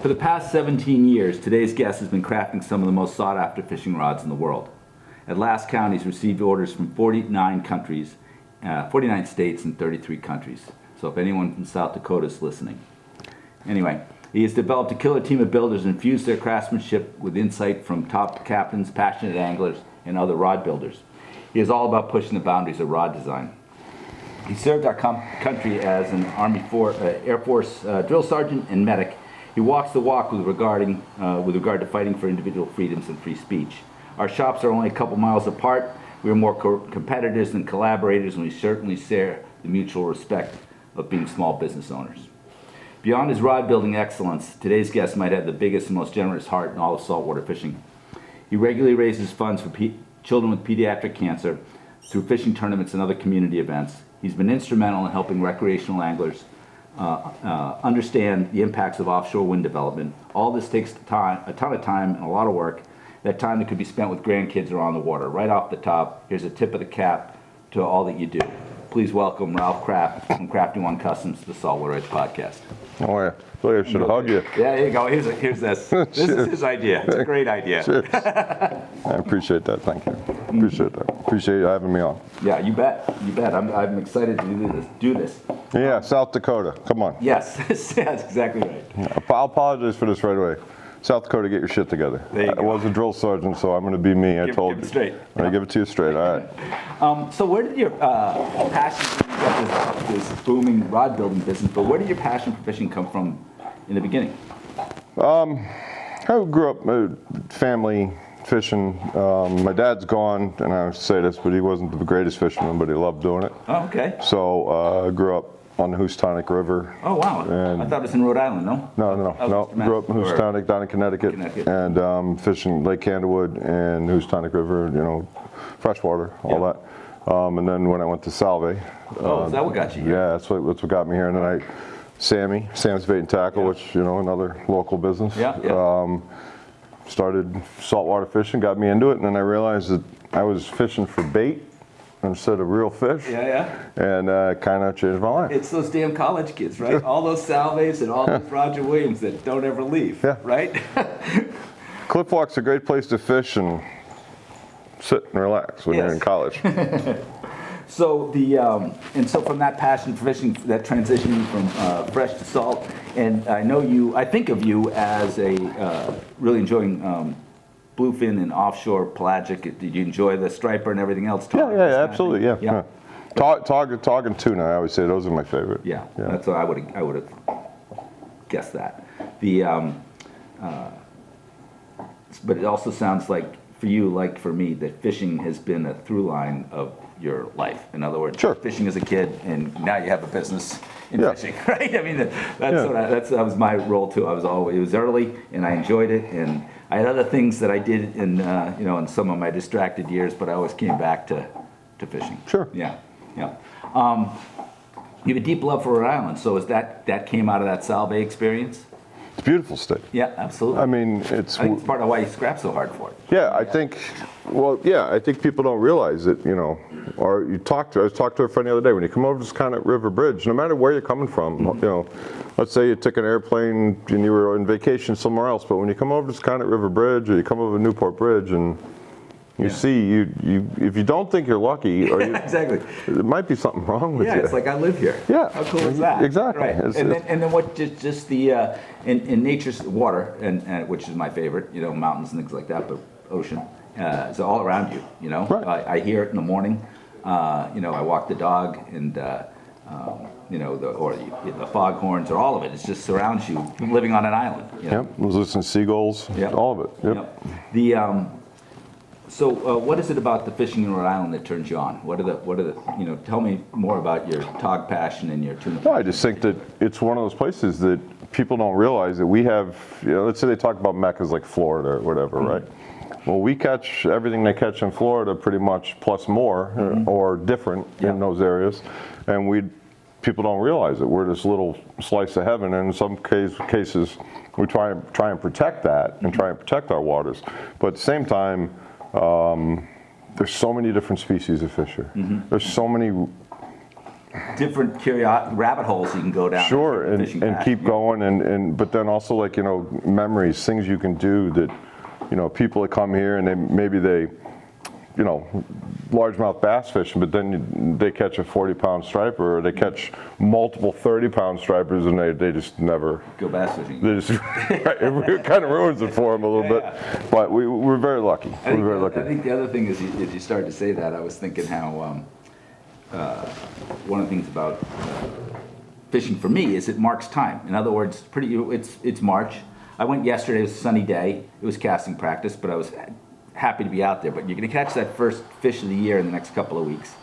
For the past 17 years, today's guest has been crafting some of the most sought-after fishing rods in the world. At last count, he's received orders from 49 countries, 49 states and 33 countries. So if anyone from South Dakota is listening. Anyway, he has developed a killer team of builders and infused their craftsmanship with insight from top captains, passionate anglers, and other rod builders. He is all about pushing the boundaries of rod design. He served our country as an Air Force drill sergeant and medic. He walks the walk with regard to fighting for individual freedoms and free speech. Our shops are only a couple miles apart. We are more competitors than collaborators, and we certainly share the mutual respect of being small business owners. Beyond his rod building excellence, today's guest might have the biggest and most generous heart in all of saltwater fishing. He regularly raises funds for children with pediatric cancer through fishing tournaments and other community events. He's been instrumental in helping recreational anglers understand the impacts of offshore wind development. All this takes a ton of time and a lot of work. That time that could be spent with grandkids or on the water. Right off the top, here's a tip of the cap to all that you do. Please welcome Ralph Kraft from Crafty One Customs to the Saltwater Edge Podcast. Oh yeah, I should hug you. Yeah, here you go. Here's this. This is his idea. It's a great idea. I appreciate that. Thank you. Appreciate that. Appreciate you having me on. Yeah, you bet. You bet. I'm excited to do this. Yeah, South Dakota. Come on. Yes, that's exactly right. Yeah, I'll apologize for this right away. South Dakota, get your shit together. There you go. I was a drill sergeant, so I'm going to be me. I told you. you. Straight. I give it to you straight. All right. So where did your passion, you got this booming rod building business, but where did your passion for fishing come from in the beginning? I grew up family fishing. My dad's gone, and I say this, but he wasn't the greatest fisherman, but he loved doing it. Oh, okay. So I grew up on the Houstonic River. Oh, wow. I thought it was in Rhode Island, no? No. Grew up in Houstonic, down in Connecticut. And fishing Lake Candlewood and Houstonic River, freshwater, all that. And then when I went to Salve. Oh, is that what got you here? Yeah, that's what got me here. And then Sam's Bait and Tackle, which, another local business. Started saltwater fishing, got me into it, and then I realized that I was fishing for bait instead of real fish. And kind of changed my life. It's those damn college kids, right? All those Salves and all those Roger Williams that don't ever leave, right? Cliff Walk's a great place to fish and sit and relax when you're in college. So so from that passion for fishing, that transition from fresh to salt, and I think of you as a really enjoying Bluefin and offshore pelagic. Did you enjoy the striper and everything else? Absolutely, yeah. Tog and tuna, I always say those are my favorite. Yeah. That's what I would have guessed that. But it also sounds like for you, like for me, that fishing has been a through line of your life. In other words, fishing as a kid, and now you have a business in fishing, right? I mean, that was my role too. It was early, and I enjoyed it, and I had other things that I did in some of my distracted years, but I always came back to fishing. Sure. Yeah. You have a deep love for Rhode Island, so is that came out of that Salve experience? It's a beautiful state. Yeah, absolutely. I mean, I think it's part of why you scrap so hard for it. Yeah, I think people don't realize it, or I talked to a friend the other day, when you come over to Sconnet River Bridge, no matter where you're coming from, let's say you took an airplane and you were on vacation somewhere else, but when you come over to Sconnet River Bridge, or you come over to Newport Bridge, and you see, if you don't think you're lucky, or exactly, there might be something wrong with you. Yeah, it's like I live here. Yeah, how cool is that? Exactly. Right. And then what? Just the in nature's water, and which is my favorite. Mountains and things like that, but ocean is all around you. Right. I hear it in the morning. I walk the dog, and the foghorns, or all of it. It just surrounds you, living on an island. Yep. Listen to seagulls. Yep. All of it. Yep. So what is it about the fishing in Rhode Island that turns you on? What are the tell me more about your tog passion and your tuna. Well, I just think that it's one of those places that people don't realize that we have, let's say they talk about meccas like Florida or whatever, right? Well, we catch everything they catch in Florida pretty much plus more or different in those areas. And people don't realize it. We're this little slice of heaven, and in some cases we try and protect that and try and protect our waters. But at the same time, there's so many different species of fish here. There's so many different rabbit holes you can go down. Sure, and keep going, and but then also, like, you know, memories, things you can do that, you know, people that come here and maybe they, you know, largemouth bass fishing, but then they catch a 40-pound striper, or they catch multiple 30-pound stripers, and they just never go bass fishing. They just, it kind of ruins it for them a little bit. But we're very lucky. I think the other thing is, as you started to say that, I was thinking how one of the things about fishing for me is it marks time. In other words, it's March. I went yesterday. It was a sunny day. It was casting practice, but I was happy to be out there. But you're going to catch that first fish of the year in the next couple of weeks.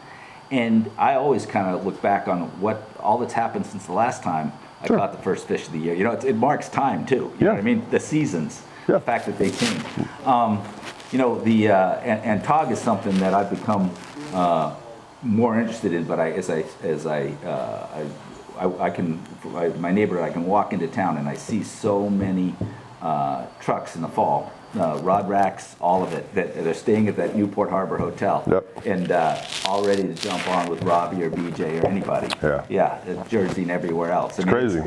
And I always kind of look back on what all that's happened since the last time I caught the first fish of the year. You know, it marks time too. You know what I mean? The seasons, the fact that they change. You know, and tog is something that I've become more interested in. But my neighbor and I can walk into town and I see so many trucks in the fall. Rod racks, all of it, that are staying at that Newport Harbor Hotel, and all ready to jump on with Robbie or BJ or anybody. Jersey and everywhere else. It's crazy.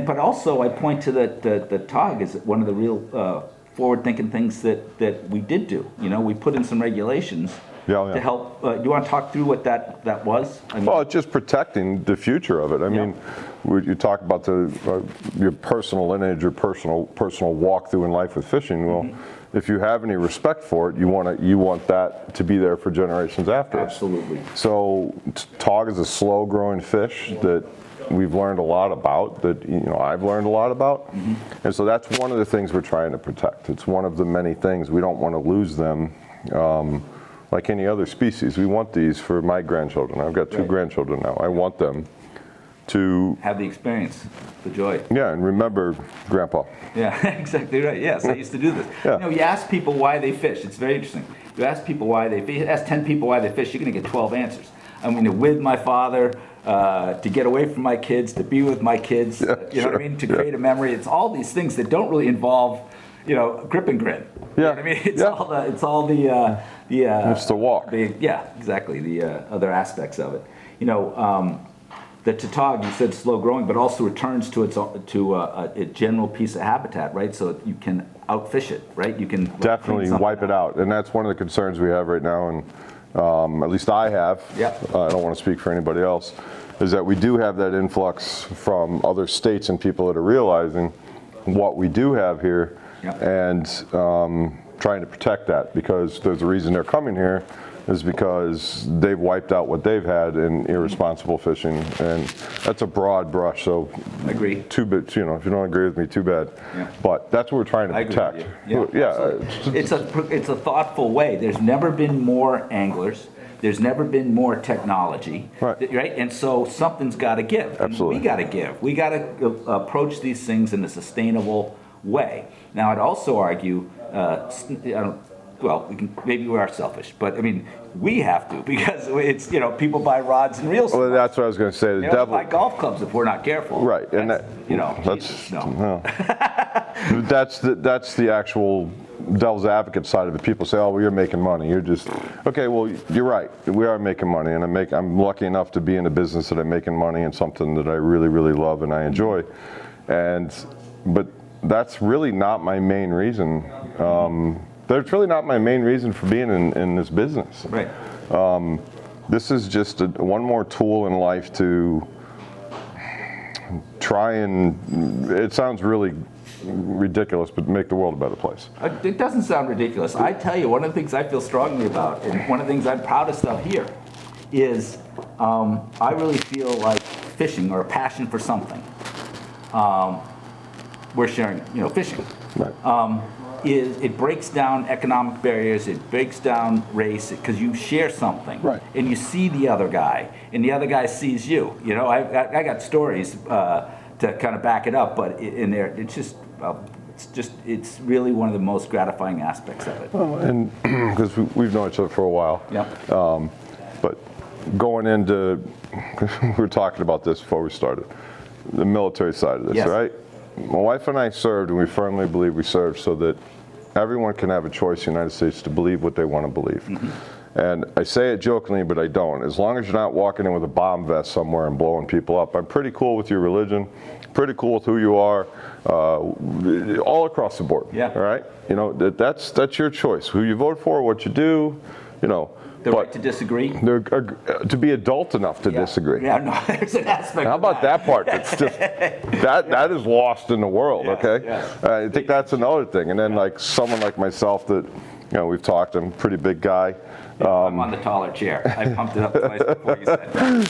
But also I point to the tog is one of the real forward-thinking things that we did do. You know, we put in some regulations to help. Do you want to talk through what that was? I mean, well, it's just protecting the future of it. I mean, you talk about your personal lineage, your personal walkthrough in life with fishing. Well, if you have any respect for it, you want that to be there for generations after us. Absolutely. So tog is a slow-growing fish that we've learned a lot about, that, you know, I've learned a lot about. And so that's one of the things we're trying to protect. It's one of the many things. We don't want to lose them. Like any other species, we want these for my grandchildren. I've got 2 grandchildren now. I want them to have the experience, the joy. Yeah, and remember Grandpa. Yeah, exactly right. Yes, I used to do this. You know, you ask people why they fish. It's very interesting. You ask people why they fish. Ask 10 people why they fish. You're going to get 12 answers. I mean, with my father, to get away from my kids, to be with my kids. You know what I mean? To create a memory. It's all these things that don't really involve, you know, grip and grin. You know what I mean? It's all the it's the walk. Exactly. The other aspects of it. You know, the tog, you said slow growing, but also returns to a general piece of habitat, right? So you can outfish it, right? You can definitely wipe it out, and that's one of the concerns we have right now, and at least I have. I don't want to speak for anybody else. Is that we do have that influx from other states and people that are realizing what we do have here, and trying to protect that, because there's a reason they're coming here, is because they've wiped out what they've had in irresponsible fishing, and that's a broad brush. So I agree. Too bad, you know, if you don't agree with me, too bad. But that's what we're trying to protect. It's a thoughtful way. There's never been more anglers. There's never been more technology, right? And so something's got to give. Absolutely. We got to give. We got to approach these things in a sustainable way. Now, I'd also argue, maybe we are selfish, but I mean, we have to, because it's, you know, people buy rods and reels. Well, that's what I was going to say. The devil buy golf clubs if we're not careful. Right, and that, you know, that's the actual devil's advocate side of it. People say, "Oh, well, you're making money." You're just okay. Well, you're right. We are making money, and I'm lucky enough to be in a business that I'm making money in something that I really, really love and I enjoy. But that's really not my main reason. That's really not my main reason for being in this business. Right. This is just one more tool in life to try and, it sounds really ridiculous, but make the world a better place. It doesn't sound ridiculous. I tell you, one of the things I feel strongly about, and one of the things I'm proudest of here, is I really feel like fishing, or a passion for something, we're sharing, you know, fishing. Right. It breaks down economic barriers, it breaks down race, because you share something, and you see the other guy, and the other guy sees you. You know, I got stories to kind of back it up, but in there, it's really one of the most gratifying aspects of it. Well, and because we've known each other for a while. But going into, we were talking about this before we started, the military side of this, right? My wife and I served, and we firmly believe we served so that everyone can have a choice in the United States to believe what they want to believe. And I say it jokingly, but I don't. As long as you're not walking in with a bomb vest somewhere and blowing people up, I'm pretty cool with your religion, pretty cool with who you are, all across the board. Yeah. All right. You know, that's your choice. Who you vote for, what you do, you know. The right to disagree. To be adult enough to disagree. Yeah, no, there's an aspect. How about that part? That's just that is lost in the world. Yes, okay. yes. I think that's another thing. And then like someone like myself that, you know, we've talked. I'm a pretty big guy. I'm on the taller chair. I pumped it up twice before you said that.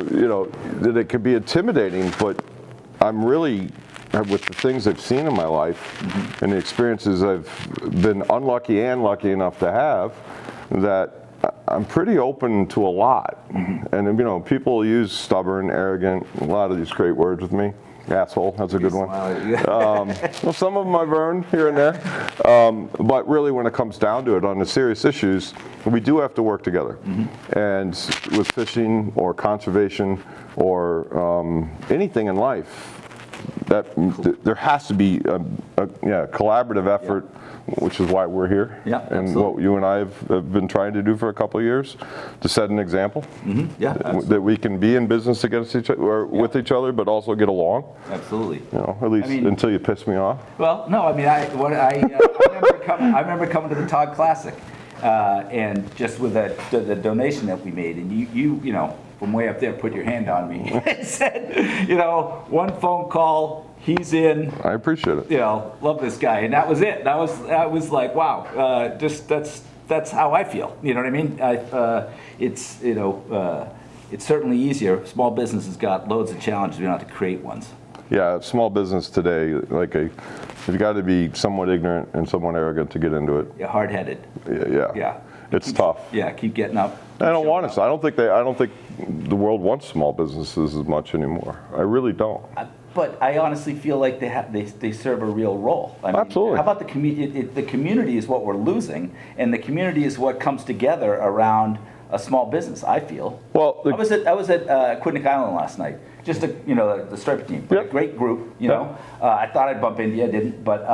You know, that it could be intimidating, but I'm really, with the things I've seen in my life and the experiences I've been unlucky and lucky enough to have, that I'm pretty open to a lot. And you know, people use stubborn, arrogant, a lot of these great words with me. Asshole, that's a good one. Well, some of them I've earned here and there. But really, when it comes down to it, on the serious issues, we do have to work together. And with fishing or conservation or anything in life, there has to be a collaborative effort, which is why we're here. Yeah, and absolutely. what you and I have been trying to do for a couple of years, to set an example. Yeah, that we can be in business against each other, or with each other, but also get along. absolutely. You know, at least until you piss me off. Well, no, I mean, I remember coming to the Todd Classic, and just with the donation that we made, and you know, from way up there, put your hand on me and said, you know, one phone call, he's in. I appreciate it. You know, love this guy, and that was it. That was like, wow, just that's how I feel. You know what I mean? It's you know, it's certainly easier. Small business has got loads of challenges. We don't have to create ones. Yeah, small business today, you've got to be somewhat ignorant and somewhat arrogant to get into it. You're hard-headed. Yeah. It's tough. Yeah, keep getting up. I don't want to. I don't think the world wants small businesses as much anymore. I really don't. But I honestly feel like they serve a real role. I mean, absolutely. How about the community? The community is what we're losing, and the community is what comes together around a small business. I feel. Well, I was at Quidnick Island last night. Just the striper team, a great group. You know, I thought I'd bump into you, I didn't. But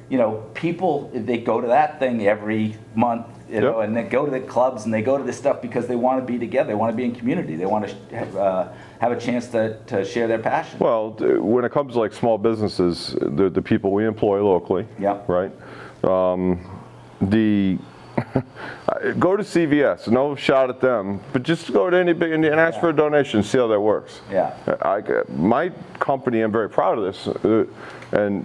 you know, people, they go to that thing every month. You know, and they go to the clubs and they go to this stuff because they want to be together. They want to be in community. They want to have a chance to share their passion. Well, when it comes to like small businesses, the people we employ locally, right? Go to CVS. No shot at them, but just go to any big and ask for a donation. See how that works. Yeah. My company, I'm very proud of this,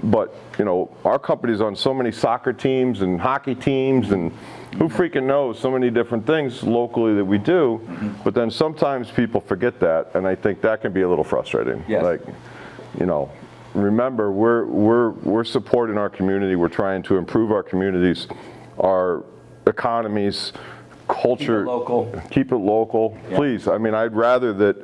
but you know, our company's on so many soccer teams and hockey teams and. Who freaking knows so many different things locally that we do, but then sometimes people forget that, and I think that can be a little frustrating. Yes. Like, you know, remember we're supporting our community. We're trying to improve our communities, our economies, culture. Keep it local. Yeah. Please. I mean, I'd rather that.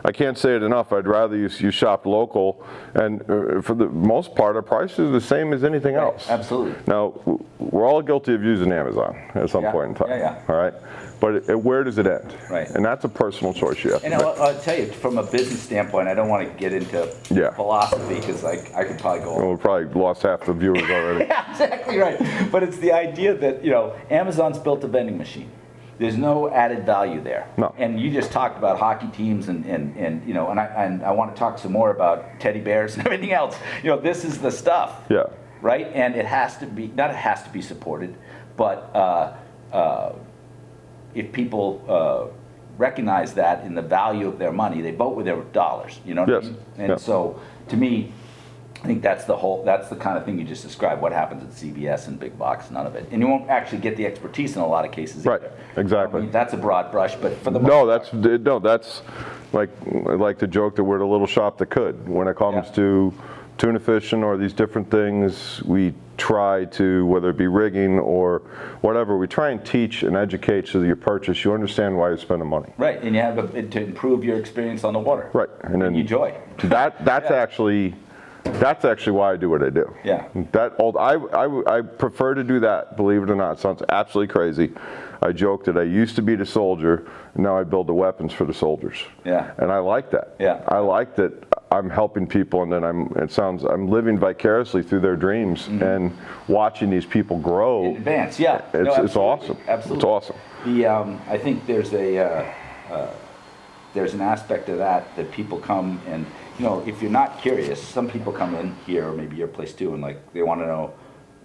I can't say it enough. I'd rather you shop local, and for the most part, our prices are the same as anything else. Absolutely. Now, we're all guilty of using Amazon at some point in time. All right, but where does it end? Right. And that's a personal choice you have to make. I'll tell you, from a business standpoint, I don't want to get into philosophy because I could probably go on. Well, we probably lost half the viewers already. Yeah, exactly right. But it's the idea that, you know, Amazon's built a vending machine. There's no added value there. No. And you just talked about hockey teams and you know, and I want to talk some more about teddy bears and everything else. You know, this is the stuff. Yeah. Right? And it has to be, not it has to be supported, but if people recognize that in the value of their money, they vote with their dollars. You know what I mean? And so, to me, I think that's the kind of thing you just described. What happens at CVS and big box, none of it, and you won't actually get the expertise in a lot of cases. Right, either. exactly. I mean, that's a broad brush, but for the that's like I like to joke that we're the little shop that could. When it comes to tuna fishing or these different things, we try to, whether it be rigging or whatever, we try and teach and educate so that you purchase, you understand why you're spending money. Right, and you have to improve your experience on the water. Right, and then you enjoy. That's actually. That's actually why I do what I do. Yeah. I prefer to do that, believe it or not. It sounds absolutely crazy. I joke that I used to be the soldier, and now I build the weapons for the soldiers. Yeah. And I like that. Yeah. I like that I'm helping people, and then I'm living vicariously through their dreams and watching these people grow. In advance, yeah. It's awesome. Absolutely. It's awesome. I think there's an aspect of that people come and, if you're not curious, some people come in here, or maybe your place too, and like they want to know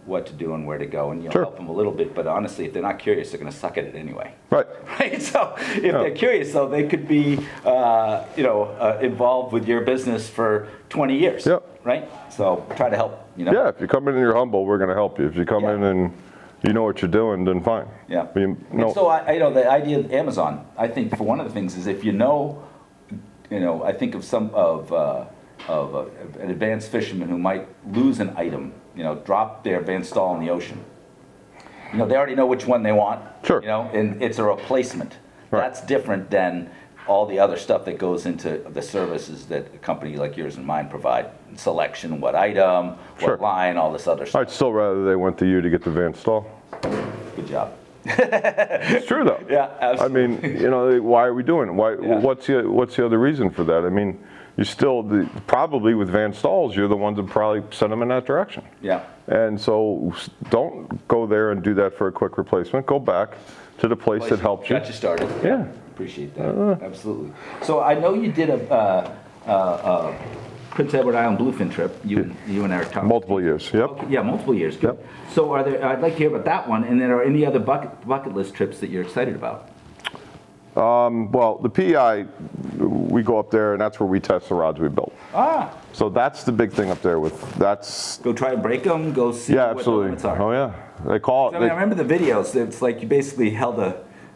what to do and where to go, and you'll help them a little bit, but honestly, if they're not curious, they're going to suck at it anyway. Right. Right. So if they're curious, though, they could be, involved with your business for 20 years. Yep. Right. So try to help. Yeah. If you come in and you're humble, we're going to help you. If you come in and you know what you're doing, then fine. Yeah. And so the idea of Amazon, I think for one of the things is if I think of some of an advanced fisherman who might lose an item, drop their Van Stall in the ocean. They already know which one they want. Sure. And it's a replacement. Right. That's different than all the other stuff that goes into the services that a company like yours and mine provide. Selection, what item, what line, all this other stuff. I'd still rather they went to you to get the Van Stall. Good job. It's true though. Yeah, absolutely. I mean, why are we doing it? What's the other reason for that? I mean, you still probably with Van Stalls, you're the ones that probably send them in that direction. Yeah. And so don't go there and do that for a quick replacement. Go back to the place that helped you. Got you started. Yeah. Appreciate that. Absolutely. So I know you did a Prince Edward Island bluefin trip. You and Eric Thomas. Multiple years. Yep. Okay, yeah, multiple years. Good. Yep. So I'd like to hear about that one, and then are any other bucket list trips that you're excited about? Well, the PEI, we go up there, and that's where we test the rods we built. So that's the big thing up there. Go try and break them. Go see. Yeah, what absolutely. the limits are. Oh yeah, they call it. I remember the videos. It's like you basically held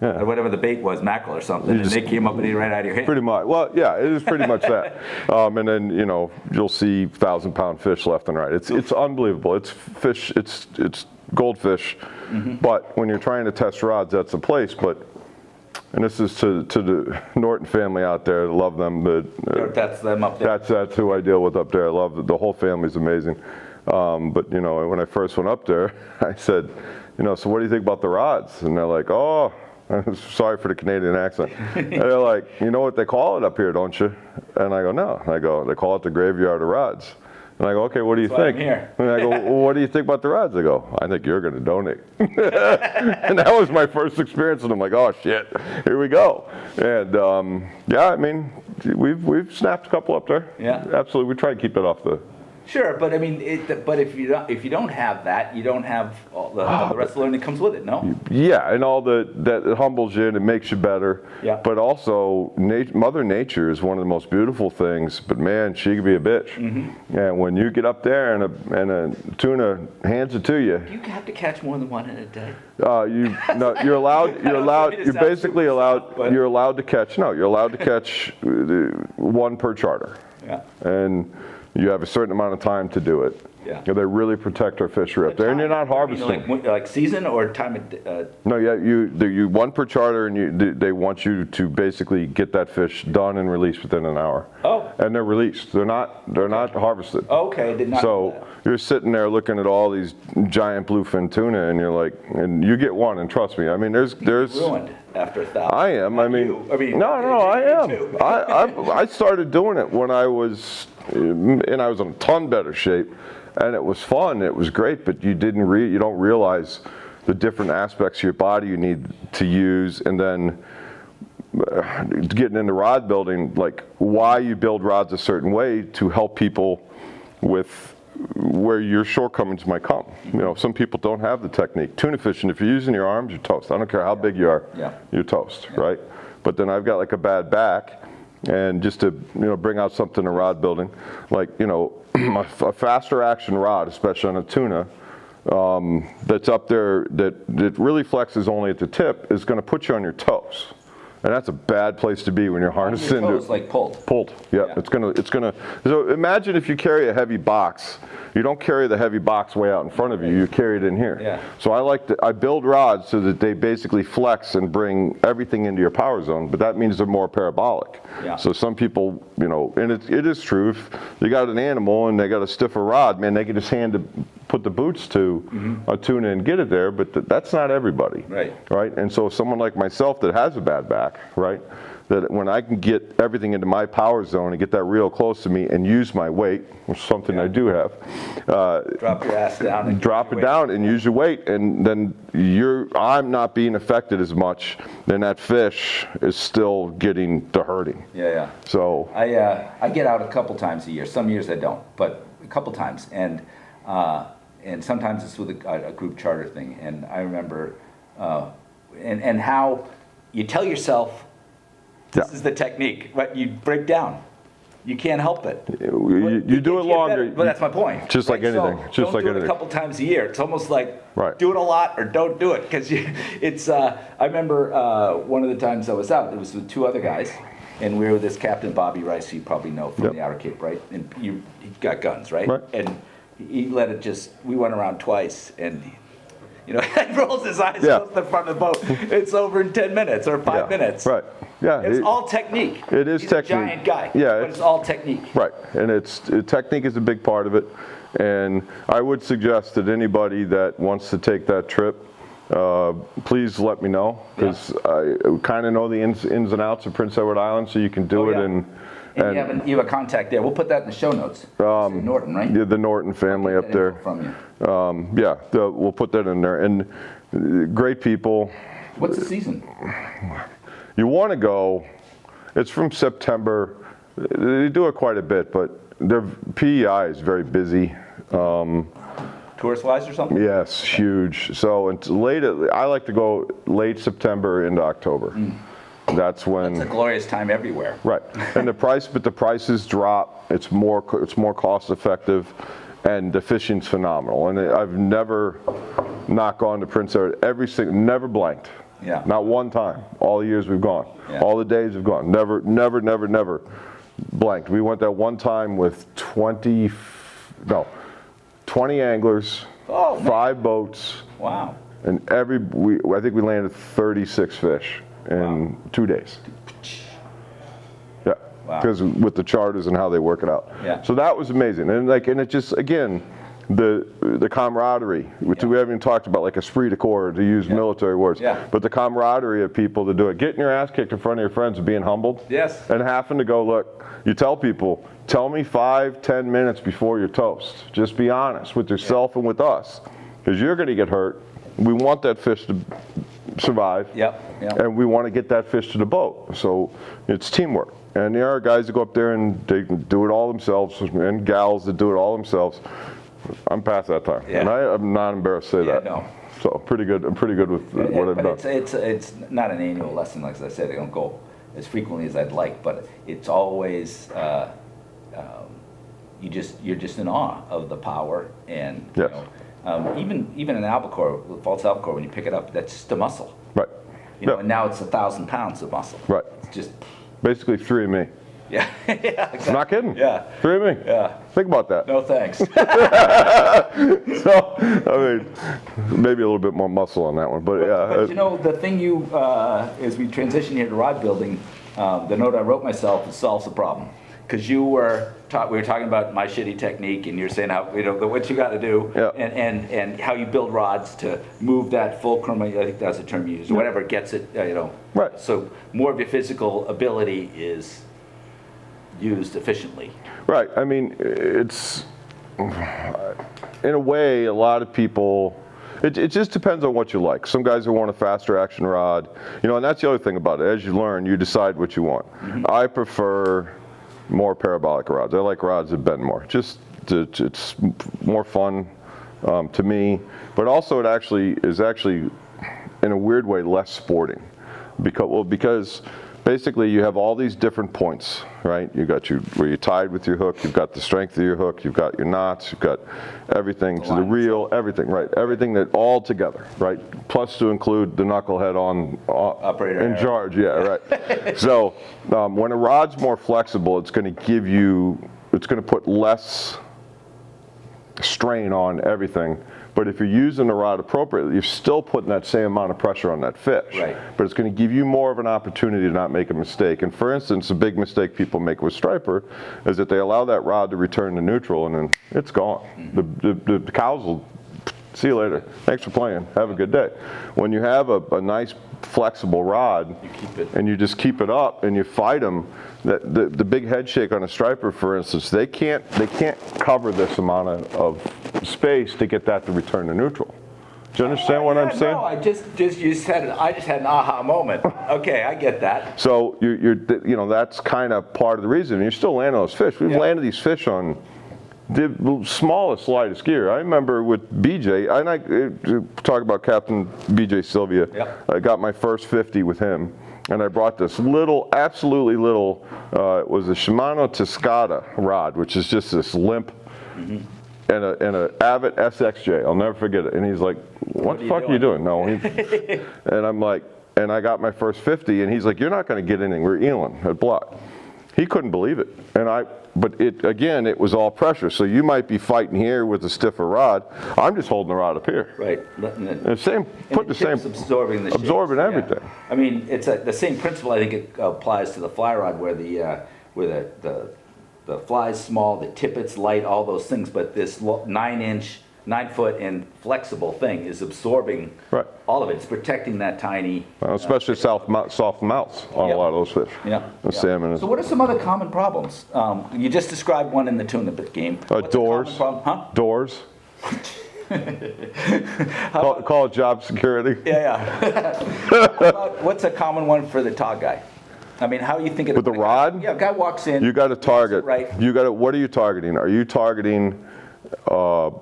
whatever the bait was, mackerel or something, and they came up and ate right out of your hand. Pretty much. Well, yeah, it is pretty much that. And then you'll see 1,000-pound fish left and right. It's unbelievable. It's fish. It's goldfish. Mm-hmm. But when you're trying to test rods, that's the place. And this is to the Norton family out there. I love them. That's them up there. That's who I deal with up there. I love it. The whole family's amazing. But when I first went up there, I said, so what do you think about the rods? And they're like, oh, sorry for the Canadian accent. And they're like, you know what they call it up here, don't you? And I go, no. I go, they call it the graveyard of rods. And I go, okay, what do you think? I'm here. And I go, well, what do you think about the rods? They go, I think you're going to donate. And that was my first experience, and I'm like, oh shit, here we go. And I mean, we've snapped a couple up there. Yeah, absolutely. We try to keep it off the. Sure, but I mean, but if you don't have that, you don't have all the rest of the learning that comes with it, no? Yeah, and all that humbles you and it makes you better. Yeah. But also, Mother Nature is one of the most beautiful things. But man, she can be a bitch. Mm-hmm. And when you get up there and a tuna hands it to you, you have to catch more than one in a day. You're allowed. You're basically allowed. You're allowed to catch. No, you're allowed to catch one per charter. Yeah. And you have a certain amount of time to do it. Yeah. They really protect our fishery up there, and you're not harvesting. Like season or time of No, yeah, you one per charter, and they want you to basically get that fish done and released within an hour. Oh. And they're released. They're not harvested. Okay, did not. So you're sitting there looking at all these giant bluefin tuna, and you're like, and you get one, and trust me, I mean, there's ruined after 1,000. I am. Not I mean, you. I mean, no, I am. I started doing it when I was in a ton better shape, and it was fun. It was great, but you don't realize the different aspects of your body you need to use, and then getting into rod building, like why you build rods a certain way to help people with where your shortcomings might come. Some people don't have the technique. Tuna fishing, if you're using your arms, you're toast. I don't care how big you are, you're toast, right? But then I've got like a bad back, and just to bring out something in rod building, like a faster action rod, especially on a tuna, that's up there that really flexes only at the tip, is going to put you on your toes. And that's a bad place to be when you're harnessed into. It's like pulled. Pulled. Yeah. It's gonna. So imagine if you carry a heavy box. You don't carry the heavy box way out in front of you. You carry it in here. Yeah. So I build rods so that they basically flex and bring everything into your power zone. But that means they're more parabolic. Yeah. So some people, and it is true. If you got an animal and they got a stiffer rod, man, they can just put the boots to a tuna and get it there, but that's not everybody. Right. Right. And so someone like myself that has a bad back, right, that when I can get everything into my power zone and get that reel close to me and use my weight, which is something I do have. Drop your ass down. And drop it down and use your weight, and then I'm not being affected as much, then that fish is still getting the hurting. Yeah. So I get out a couple times a year. Some years I don't, but a couple times. And sometimes it's with a group charter thing. And I remember, and how you tell yourself, this is the technique, but you break down. You can't help it. You do it longer. But that's my point. Just like anything. So don't do it a couple times a year. It's almost like do it a lot or don't do it. Because it's. I remember one of the times I was out. It was with two other guys, and we were with this Captain Bobby Rice, who you probably know from the Outer Cape, right? And he got guns, right? And he let it just. We went around twice, and. He rolls his eyes, goes to the front of the boat. It's over in 10 minutes or 5 minutes. Right. Yeah. It's all technique. It is He's technique. A giant guy. Yeah. But it's all technique. Right. And technique is a big part of it. And I would suggest that anybody that wants to take that trip, please let me know, because I kind of know the ins and outs of Prince Edward Island, so you can do it. And you have a contact there. We'll put that in the show notes. Norton, right? Yeah, the Norton family up there. From you. We'll put that in there. And great people. What's the season? You want to go, it's from September. They do it quite a bit, but their PEI is very busy. Tourist-wise or something? Yes, huge. So I like to go late September into October. That's when. It's a glorious time everywhere. Right, and the prices drop. It's more cost effective, and the fishing's phenomenal. And I've never not gone to Prince Edward. Never blanked. Yeah. Not one time. All the years we've gone. Yeah. All the days we've gone. Never blanked. We went that one time with 20 anglers, 5 boats. Wow. And I think we landed 36 fish in 2 days. Yeah. Wow. Because with the charters and how they work it out. Yeah. So that was amazing. And it just, again, the camaraderie, which we haven't even talked about, like esprit de corps, to use military words. Yeah. But the camaraderie of people to do it, getting your ass kicked in front of your friends and being humbled. Yes. And having to go, look, you tell people, tell me 5-10 minutes before your toast. Just be honest with yourself and with us, because you're going to get hurt. We want that fish to survive. Yep. And we want to get that fish to the boat. So it's teamwork. And there are guys that go up there and they do it all themselves, and gals that do it all themselves. I'm past that time, and I'm not embarrassed to say that. No. So I'm pretty good with what I've done. It's not an annual lesson, like I said. I don't go as frequently as I'd like, but it's always you're just in awe of the power, and even in albacore, false albacore, when you pick it up, that's just a muscle. Right. And now it's 1,000 pounds of muscle. Right. It's just basically 3 of me. Yeah. Exactly. I'm not kidding. Yeah. 3 of me. Yeah. Think about that. No thanks. So, I mean, maybe a little bit more muscle on that one, but yeah. But the thing as we transition here to rod building, the note I wrote myself is solves the problem. Because we were talking about my shitty technique, and you're saying how what you got to do, and how you build rods to move that fulcrum. I think that's the term you use, or whatever gets it. Right. So more of your physical ability is used efficiently. Right. I mean, it's in a way a lot of people. It just depends on what you like. Some guys will want a faster action rod, and that's the other thing about it. As you learn, you decide what you want. Mm-hmm. I prefer more parabolic rods. I like rods that bend more. It's more fun to me, but also it is actually in a weird way less sporting, because basically you have all these different points, right? You got where you're tied with your hook. You've got the strength of your hook. You've got your knots. You've got everything to the reel. Everything, right? Everything that all together, right? Plus to include the knucklehead operator in charge. Yeah, right. So when a rod's more flexible, it's going to put less strain on everything. But if you're using the rod appropriately, you're still putting that same amount of pressure on that fish. Right. But it's going to give you more of an opportunity to not make a mistake. And for instance, a big mistake people make with striper is that they allow that rod to return to neutral, and then it's gone. Mm-hmm. The cows will see you later. Thanks for playing. Have a good day. When you have a nice flexible rod, and you just keep it up and you fight them. The big head shake on a striper, for instance, they can't cover this amount of space to get that to return to neutral. Do you understand what I'm saying? No, I just you said it. I just had an aha moment. Okay, I get that. So you're that's kind of part of the reason. You're still landing those fish. We've landed these fish on the smallest, lightest gear. I remember with BJ, and I talk about Captain BJ Sylvia. Yep. I got my first 50 with him, and I brought this absolutely little, it was a Shimano Toscata rod, which is just this limp. And a Avid SXJ, I'll never forget it. And he's like, what the fuck are you doing? No, and I'm like, and I got my first 50, and he's like, you're not going to get anything. We're eeling at block. He couldn't believe it. But it was all pressure. So you might be fighting here with a stiffer rod. I'm just holding the rod up here. Right. Absorbing everything. Yeah. I mean, it's the same principle. I think it applies to the fly rod, where the fly's small, the tippet's light, all those things, but this 9-foot and flexible thing is absorbing all of it. It's protecting that tiny... especially soft mouths on a lot of those fish. Yeah. Salmon. So what are some other common problems? You just described one in the tuna game. Doors. Huh? Doors. Call it job security. Yeah. What's a common one for the tog guy? I mean, how are you thinking with the rod? Yeah, a guy walks in. You got to target. Right. What are you targeting? Are you targeting? Are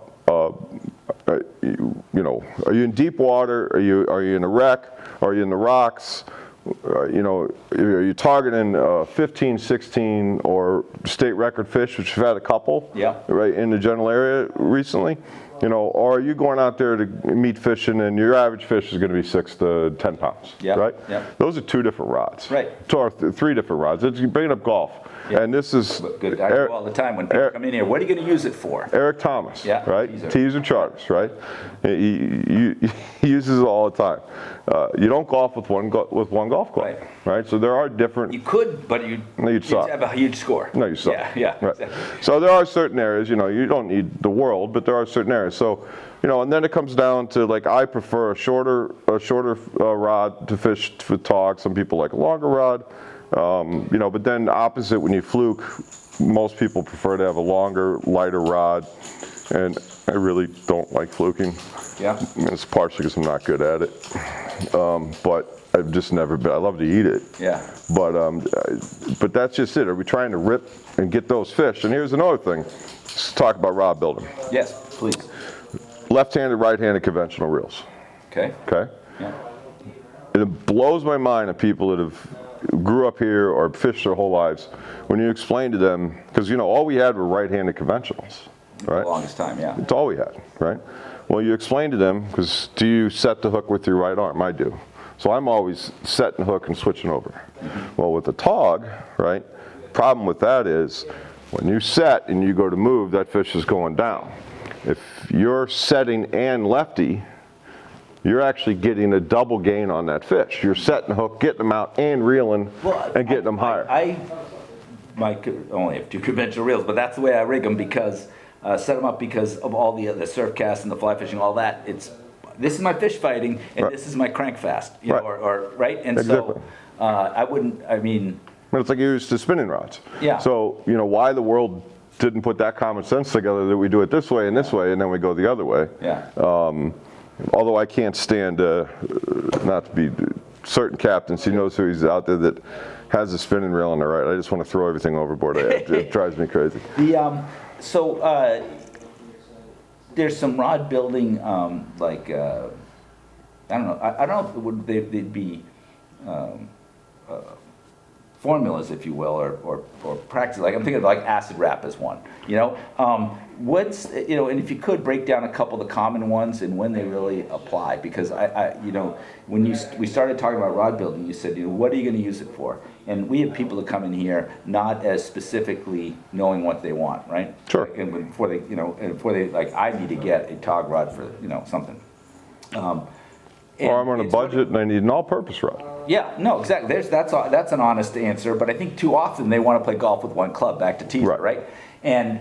you in deep water? Are you in a wreck? Are you in the rocks? Are you targeting 15, 16, or state record fish, which we've had a couple? Yeah. Right in the general area recently. Or are you going out there to meat fishing and your average fish is going to be 6 to 10 pounds, right? Yeah. Those are 2 different rods. Right. 2 or 3 different rods. You're bringing up golf. Yeah. And this is... Good. I do all the time when people come in here. What are you going to use it for? Eric Thomas, right? Teaser. Teaser charters, right? He uses it all the time. You don't golf with one golf club, right? So there are different... You could, but you'd suck. have a huge score. No, you suck. Yeah. Right. Exactly. So there are certain areas, you don't need the world, but there are certain areas. So, and then it comes down to, like, I prefer a shorter rod to fish with tog. Some people like a longer rod, but then opposite, when you fluke, most people prefer to have a longer, lighter rod, and I really don't like fluking. Yeah. And it's partially because I'm not good at it, but I've just never been. I love to eat it. Yeah. But that's just it. Are we trying to rip and get those fish? And here's another thing. Let's talk about rod building. Yes, please. Left-handed, right-handed conventional reels. Okay. Yeah. It blows my mind of people that grew up here or fished their whole lives when you explain to them, because all we had were right-handed conventionals, right? The longest time, yeah. It's all we had, right? Well, you explain to them, because do you set the hook with your right arm? I do. So I'm always setting the hook and switching over. Mm-hmm. Well, with the tog, right, problem with that is when you set and you go to move, that fish is going down. If you're setting and lefty, you're actually getting a double gain on that fish. You're setting the hook, getting them out, and reeling, and getting them higher. I only have 2 conventional reels, but that's the way I rig them, because set them up because of all the surf casts and the fly fishing, all that. This is my fish fighting, and this is my crank fast, right? And exactly. So I wouldn't. I mean, it's like you use the spinning rods. Yeah. So why the world didn't put that common sense together that we do it this way, and then we go the other way. Yeah. Although I can't stand not to be certain captains, he knows who he's out there that has a spinning reel on the right. I just want to throw everything overboard. It drives me crazy. There's some rod building, I don't know. I don't know if they'd be formulas, if you will, or practice. Like I'm thinking of like acid wrap as one. And if you could break down a couple of the common ones and when they really apply, because when we started talking about rod building, you said, what are you going to use it for? And we have people that come in here not as specifically knowing what they want, right? Sure. And before they like, I need to get a tog rod for something. Or I'm on a budget and I need an all-purpose rod. Yeah, no, exactly. That's an honest answer, but I think too often they want to play golf with one club, back to teaser, right? And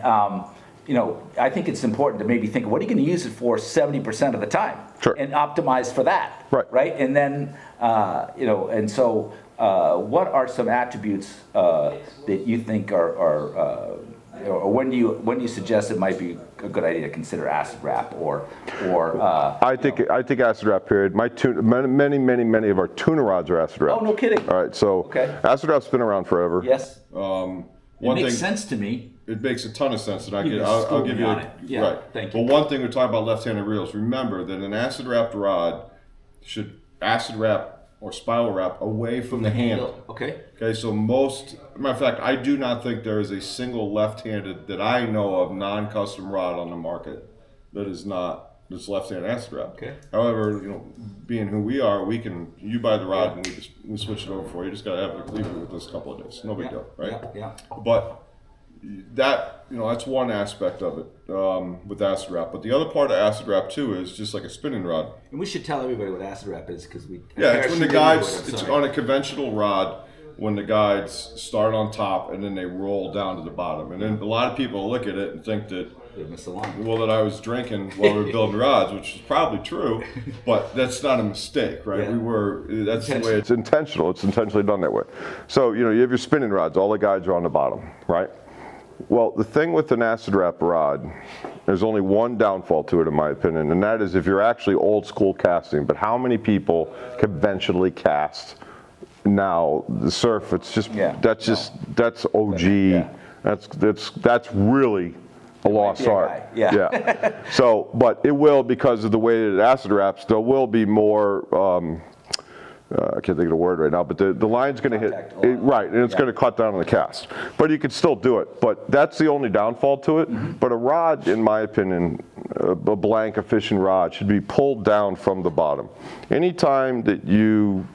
I think it's important to maybe think, what are you going to use it for 70% of the time? Sure. And optimize for that. Right. And then, and so what are some attributes that you think are or when do you suggest it might be a good idea to consider acid wrap or I think acid wrap, period. Many of our tuna rods are acid wrap. Oh, no kidding. All right, so acid wrap's been around forever. Yes. It makes sense to me. It makes a ton of sense, and I'll give you on it. Yeah, right. Thank you. But one thing we're talking about left-handed reels. Remember that an acid wrapped rod should acid wrap or spiral wrap away from the handle. Okay. Okay. So matter of fact, I do not think there is a single left-handed that I know of non-custom rod on the market that's left-handed acid wrap. Okay. However, being who we are, you buy the rod and we switch it over for you. You just gotta have it, leave it with us a couple of days. No big deal, right? Yeah. But that's one aspect of it with acid wrap. But the other part of acid wrap too is just like a spinning rod. And we should tell everybody what acid wrap is because we. Yeah, it's when the guides. It's on a conventional rod when the guides start on top and then they roll down to the bottom. And then a lot of people look at it and think that they miss the line. Well, that I was drinking while we were building rods, which is probably true, but that's not a mistake, right? Yeah. That's the way it's intentional. It's intentionally done that way. So you have your spinning rods. All the guides are on the bottom, right? Well, the thing with an acid wrap rod, there's only one downfall to it, in my opinion, and that is if you're actually old school casting. But how many people conventionally cast now? The surf, it's just that's OG. Yeah. That's really a lost art. Yeah. So, but it will, because of the way that acid wraps, there will be more. I can't think of the word right now, but the line's going to hit right, and it's going to cut down on the cast. But you can still do it. But that's the only downfall to it. Mm-hmm. But a rod, in my opinion, a fishing rod should be pulled down from the bottom. Anytime that you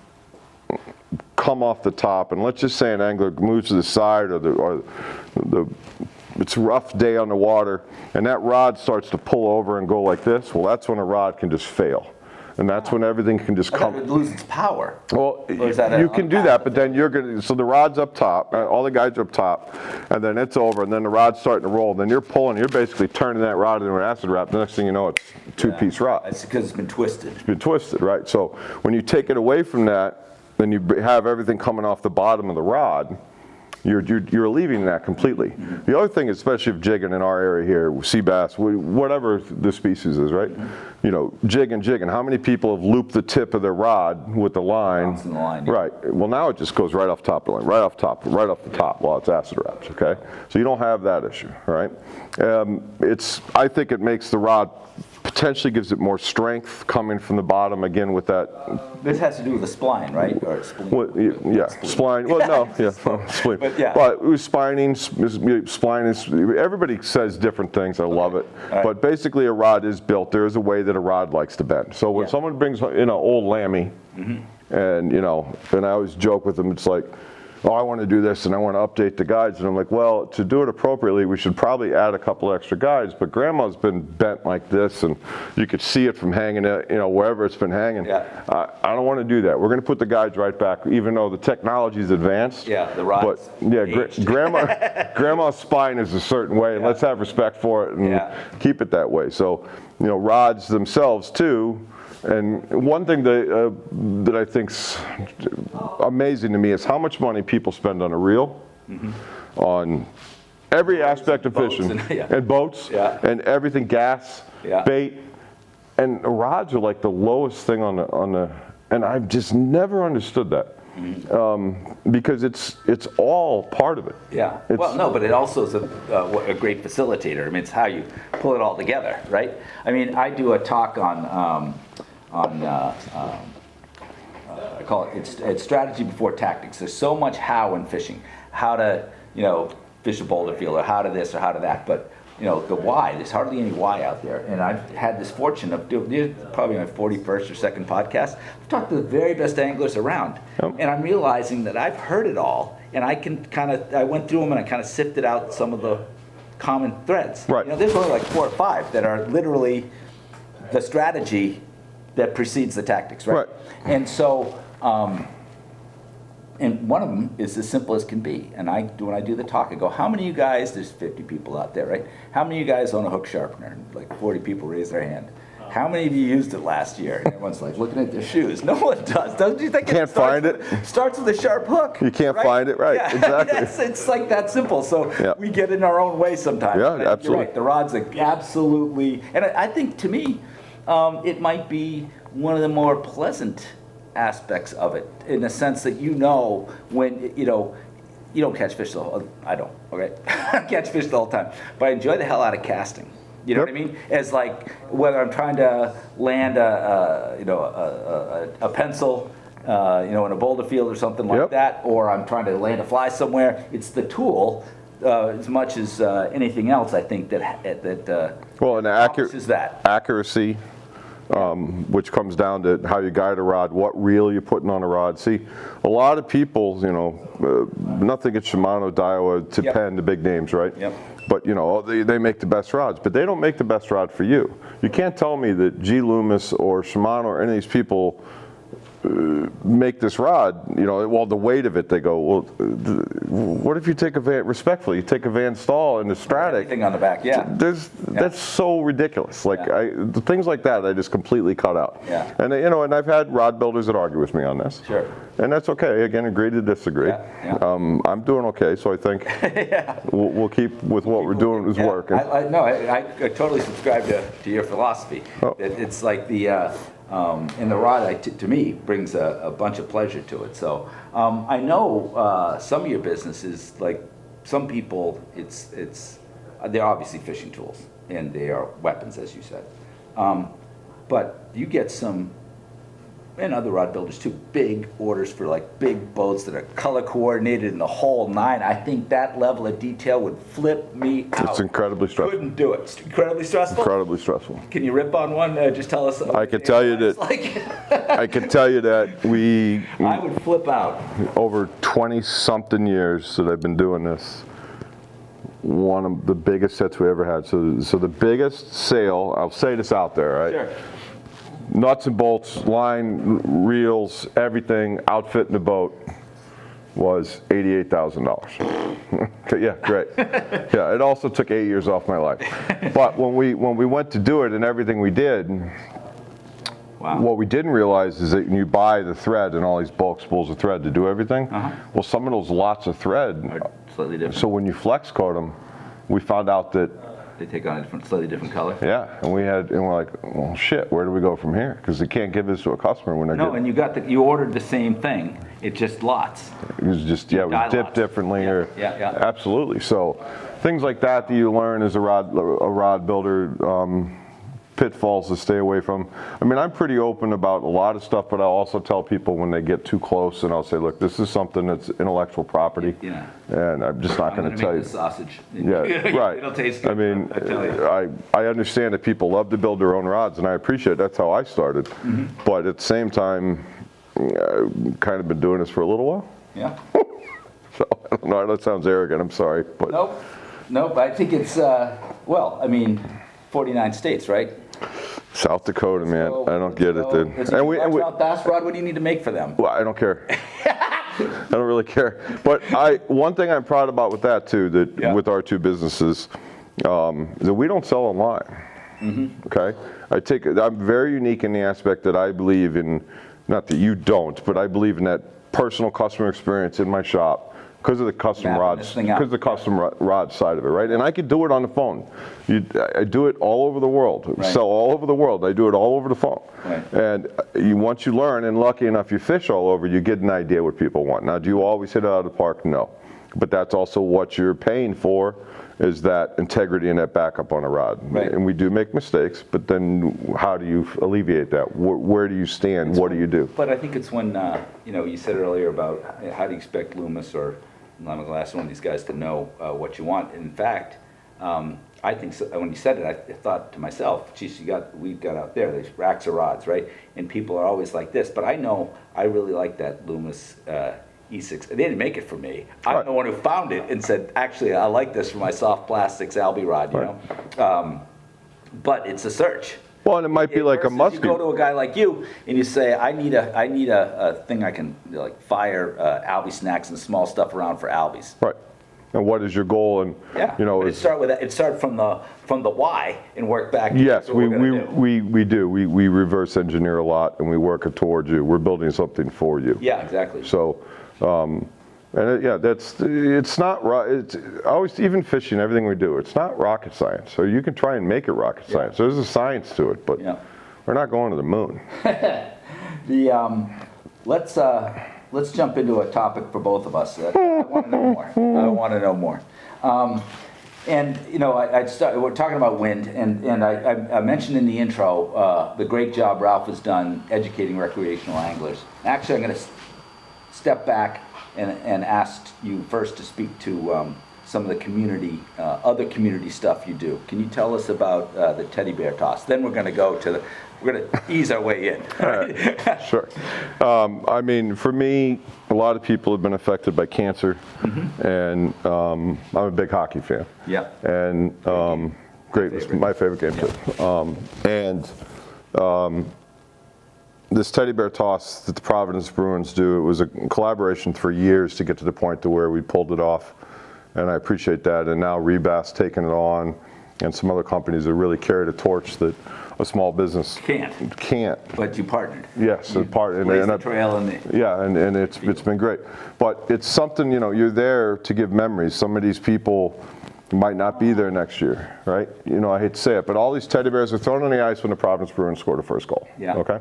come off the top, and let's just say an angler moves to the side or it's a rough day on the water, and that rod starts to pull over and go like this, well, that's when a rod can just fail. And that's when everything can just come. It would lose its power. Well, you can do that, but then so the rod's up top, all the guides are up top, and then it's over, and then the rod's starting to roll, and then you're basically turning that rod into an acid wrap. The next thing you know, it's a two-piece rod. It's because it's been twisted. It's been twisted, right? So when you take it away from that, then you have everything coming off the bottom of the rod. You're alleviating that completely. Mm-hmm. The other thing, especially if jigging in our area here, sea bass, whatever the species is, right? Mm-hmm. Jigging. How many people have looped the tip of their rod with the line? The line, right. Well, now it just goes right off top of the line, right off the top while it's acid wrapped, okay? So you don't have that issue, right? I think it makes the rod, potentially gives it more strength coming from the bottom, again with that. This has to do with the spline, right? Or spleen. Well, spline. Well, no, spleen. But yeah. But spline is, everybody says different things. I love it. Right. But basically a rod is built. There is a way that a rod likes to bend. So when someone brings in an old lammy, mm-hmm. and and I always joke with them, it's like, oh, I want to do this and I want to update the guides. And I'm like, well, to do it appropriately, we should probably add a couple extra guides. But grandma's been bent like this, and you could see it from hanging it, wherever it's been hanging. Yeah. I don't want to do that. We're going to put the guides right back, even though the technology's advanced. Yeah, the rod's grandma's spine is a certain way, and let's have respect for it and keep it that way. So, rods themselves too. And one thing that I think's amazing to me is how much money people spend on a reel, mm-hmm. on every aspect of fishing, and boats, and everything, gas, bait, and rods are like the lowest thing on the. And I've just never understood that. Mm-hmm. Because it's all part of it. Yeah. Well, no, but it also is a great facilitator. I mean, it's how you pull it all together, right? I mean, I do a talk on I call it's strategy before tactics. There's so much how in fishing, how to fish a boulder field, or how to this or how to that, but the why. There's hardly any why out there. And I've had this fortune of doing probably my 41st or 2nd podcast. I've talked to the very best anglers around, and I'm realizing that I've heard it all, and I can I went through them and I kind of sifted out some of the common threads. Right. There's only like 4 or 5 that are literally the strategy that precedes the tactics, right? And so And one of them is as simple as can be. And when I do the talk, I go, how many of you guys, there's 50 people out there, right? How many of you guys own a hook sharpener? And like 40 people raise their hand. How many of you used it last year? And everyone's like looking at their shoes. No one does. Don't you think Can't find it? Starts with a sharp hook. You can't right? find it, right? Yeah. Exactly. It's like that simple. So Yeah. we get in our own way sometimes. Yeah, And absolutely. You're right. The rod's like absolutely, and I think to me, it might be one of the more pleasant aspects of it, in the sense that when you don't catch fish the whole. I don't. Okay, I catch fish the whole time, but I enjoy the hell out of casting. You know Yep. what I mean? As like whether I'm trying to land a pencil, in a boulder field or something like Yep. that, or I'm trying to land a fly somewhere. It's the tool as much as anything else. I think that Well, and accomplishes that. accuracy, which comes down to how you guide a rod, what reel you're putting on a rod. See, a lot of people, nothing against Shimano, Daiwa, to Yep. Penn, the big names, right? Yep. But they make the best rods, but they don't make the best rod for you. You can't tell me that G. Loomis or Shimano or any of these people make this rod, the weight of it, they go, well, what if you take respectfully, you take a Van Staal and a Stratic. Everything on the back, yeah. That's so ridiculous. Like, the things like that, I just completely cut out. Yeah. And, and I've had rod builders that argue with me on this. Sure. And that's okay. Again, agree to disagree. Yeah. I'm doing okay, so I think we'll keep with what we're doing is working. I totally subscribe to your philosophy. Oh. It's like and the rod, to me, brings a bunch of pleasure to it. So I know some of your businesses, like some people, they're obviously fishing tools and they are weapons, as you said. But you get some, and other rod builders too, big orders for like big boats that are color coordinated and the whole nine. I think that level of detail would flip me out. It's incredibly stressful. Couldn't do it. It's incredibly stressful. Incredibly stressful. Can you rip on one? Just tell us. I can tell you that. I can tell you that I would flip out. over 20-something years that I've been doing this, one of the biggest sets we ever had. So the biggest sale, I'll say this out there, right? Sure. Nuts and bolts, line, reels, everything, outfit in the boat was $88,000. Yeah, great. Yeah, it also took 8 years off my life. But when we went to do it and everything we did, Wow. what we didn't realize is that you buy the thread and all these bulk spools of thread to do everything. Well, some of those lots of thread, Are slightly different. so when you flex coat them, we found out that They take on a slightly different color. yeah, and we're like, well, shit, where do we go from here? Because they can't give this to a customer when they're No, and you ordered the same thing. It just lots. It was just, it was dye dipped lots. differently. Yeah. Absolutely. So things like that you learn as a rod builder, pitfalls to stay away from. I mean, I'm pretty open about a lot of stuff, but I'll also tell people when they get too close, and I'll say, look, this is something that's intellectual property, Yeah. and I'm just not going to tell make you. the sausage. Yeah, right. It'll taste good. I mean, I tell you. I understand that people love to build their own rods, and I appreciate it. That's how I started. Mm-hmm. But at the same time, I've kind of been doing this for a little while. Yeah. So I don't know. That sounds arrogant. I'm sorry, but Nope. I think it's 49 states, right? South Dakota, man, So- I don't get it, dude. And we bass rod. What do you need to make for them? Well, I don't care. I don't really care. But one thing I'm proud about with that too, that Yeah. with our two businesses, is that we don't sell online. Okay, I'm very unique in the aspect that I believe in. Not that you don't, but I believe in that personal customer experience in my shop. Because of the custom Mapping rods, this thing out. because of the custom rod side of it, right? And I could do it on the phone. I do it all over the world. Right. Sell all over the world. I do it all over the phone. Right. And once you learn, and lucky enough you fish all over, you get an idea what people want. Now, do you always hit it out of the park? No. But that's also what you're paying for, is that integrity and that backup on a rod. Right. And we do make mistakes, but then how do you alleviate that? Where do you stand? What do you do? But I think it's when, you said earlier about how do you expect Loomis or Lamaglass, one of these guys, to know what you want. In fact, I think when you said it, I thought to myself, geez, we've got out there, there's racks of rods, right? And people are always like this. But I know I really like that Loomis E6. They didn't make it for me. I'm Right. the one who found it and said, actually, I like this for my soft plastics Albie rod, you know? But it's a search. Well, and it might be like a Versus muskie. You go to a guy like you and you say, I need a thing I can like fire Albie snacks and small stuff around for Albies. Right. And what is your goal? And Yeah. you know, But it start from the why and work back. yes, to what we do. We reverse engineer a lot, and we work it towards you. We're building something for you. Yeah, exactly. So, it's not it's always, even fishing, everything we do, it's not rocket science. So you can try and make it rocket science. There's a science to it, but we're not going to the moon. Let's jump into a topic for both of us. I want to know more. And you know, we're talking about wind, and I mentioned in the intro the great job Ralph has done educating recreational anglers. Actually, I'm going to step back and ask you first to speak to some of the community, other community stuff you do. Can you tell us about the teddy bear toss? Then we're going to ease our way in. All right. Sure. I mean, for me, a lot of people have been affected by cancer, and I'm a big hockey fan. Yeah. And great, it's my favorite game too. This teddy bear toss that the Providence Bruins do, it was a collaboration for years to get to the point to where we pulled it off, and I appreciate that. And now Rebass taking it on, and some other companies that really carried a torch that a small business can't. But you partnered. Yes, the trail and and it's been great. But it's something, you know, you're there to give memories. Some of these people might not be there next year, right? You know, I hate to say it, but all these teddy bears are thrown on the ice when the Providence Bruins score the first goal. Yeah. Okay?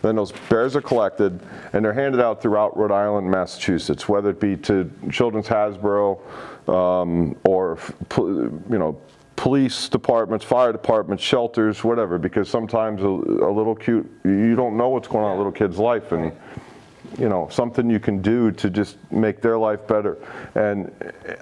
Then those bears are collected, and they're handed out throughout Rhode Island and Massachusetts, whether it be to Children's Hasbro or, you know, police departments, fire departments, shelters, whatever, because sometimes a little cute, you don't know what's going on in a little kid's life, and you know, something you can do to just make their life better. And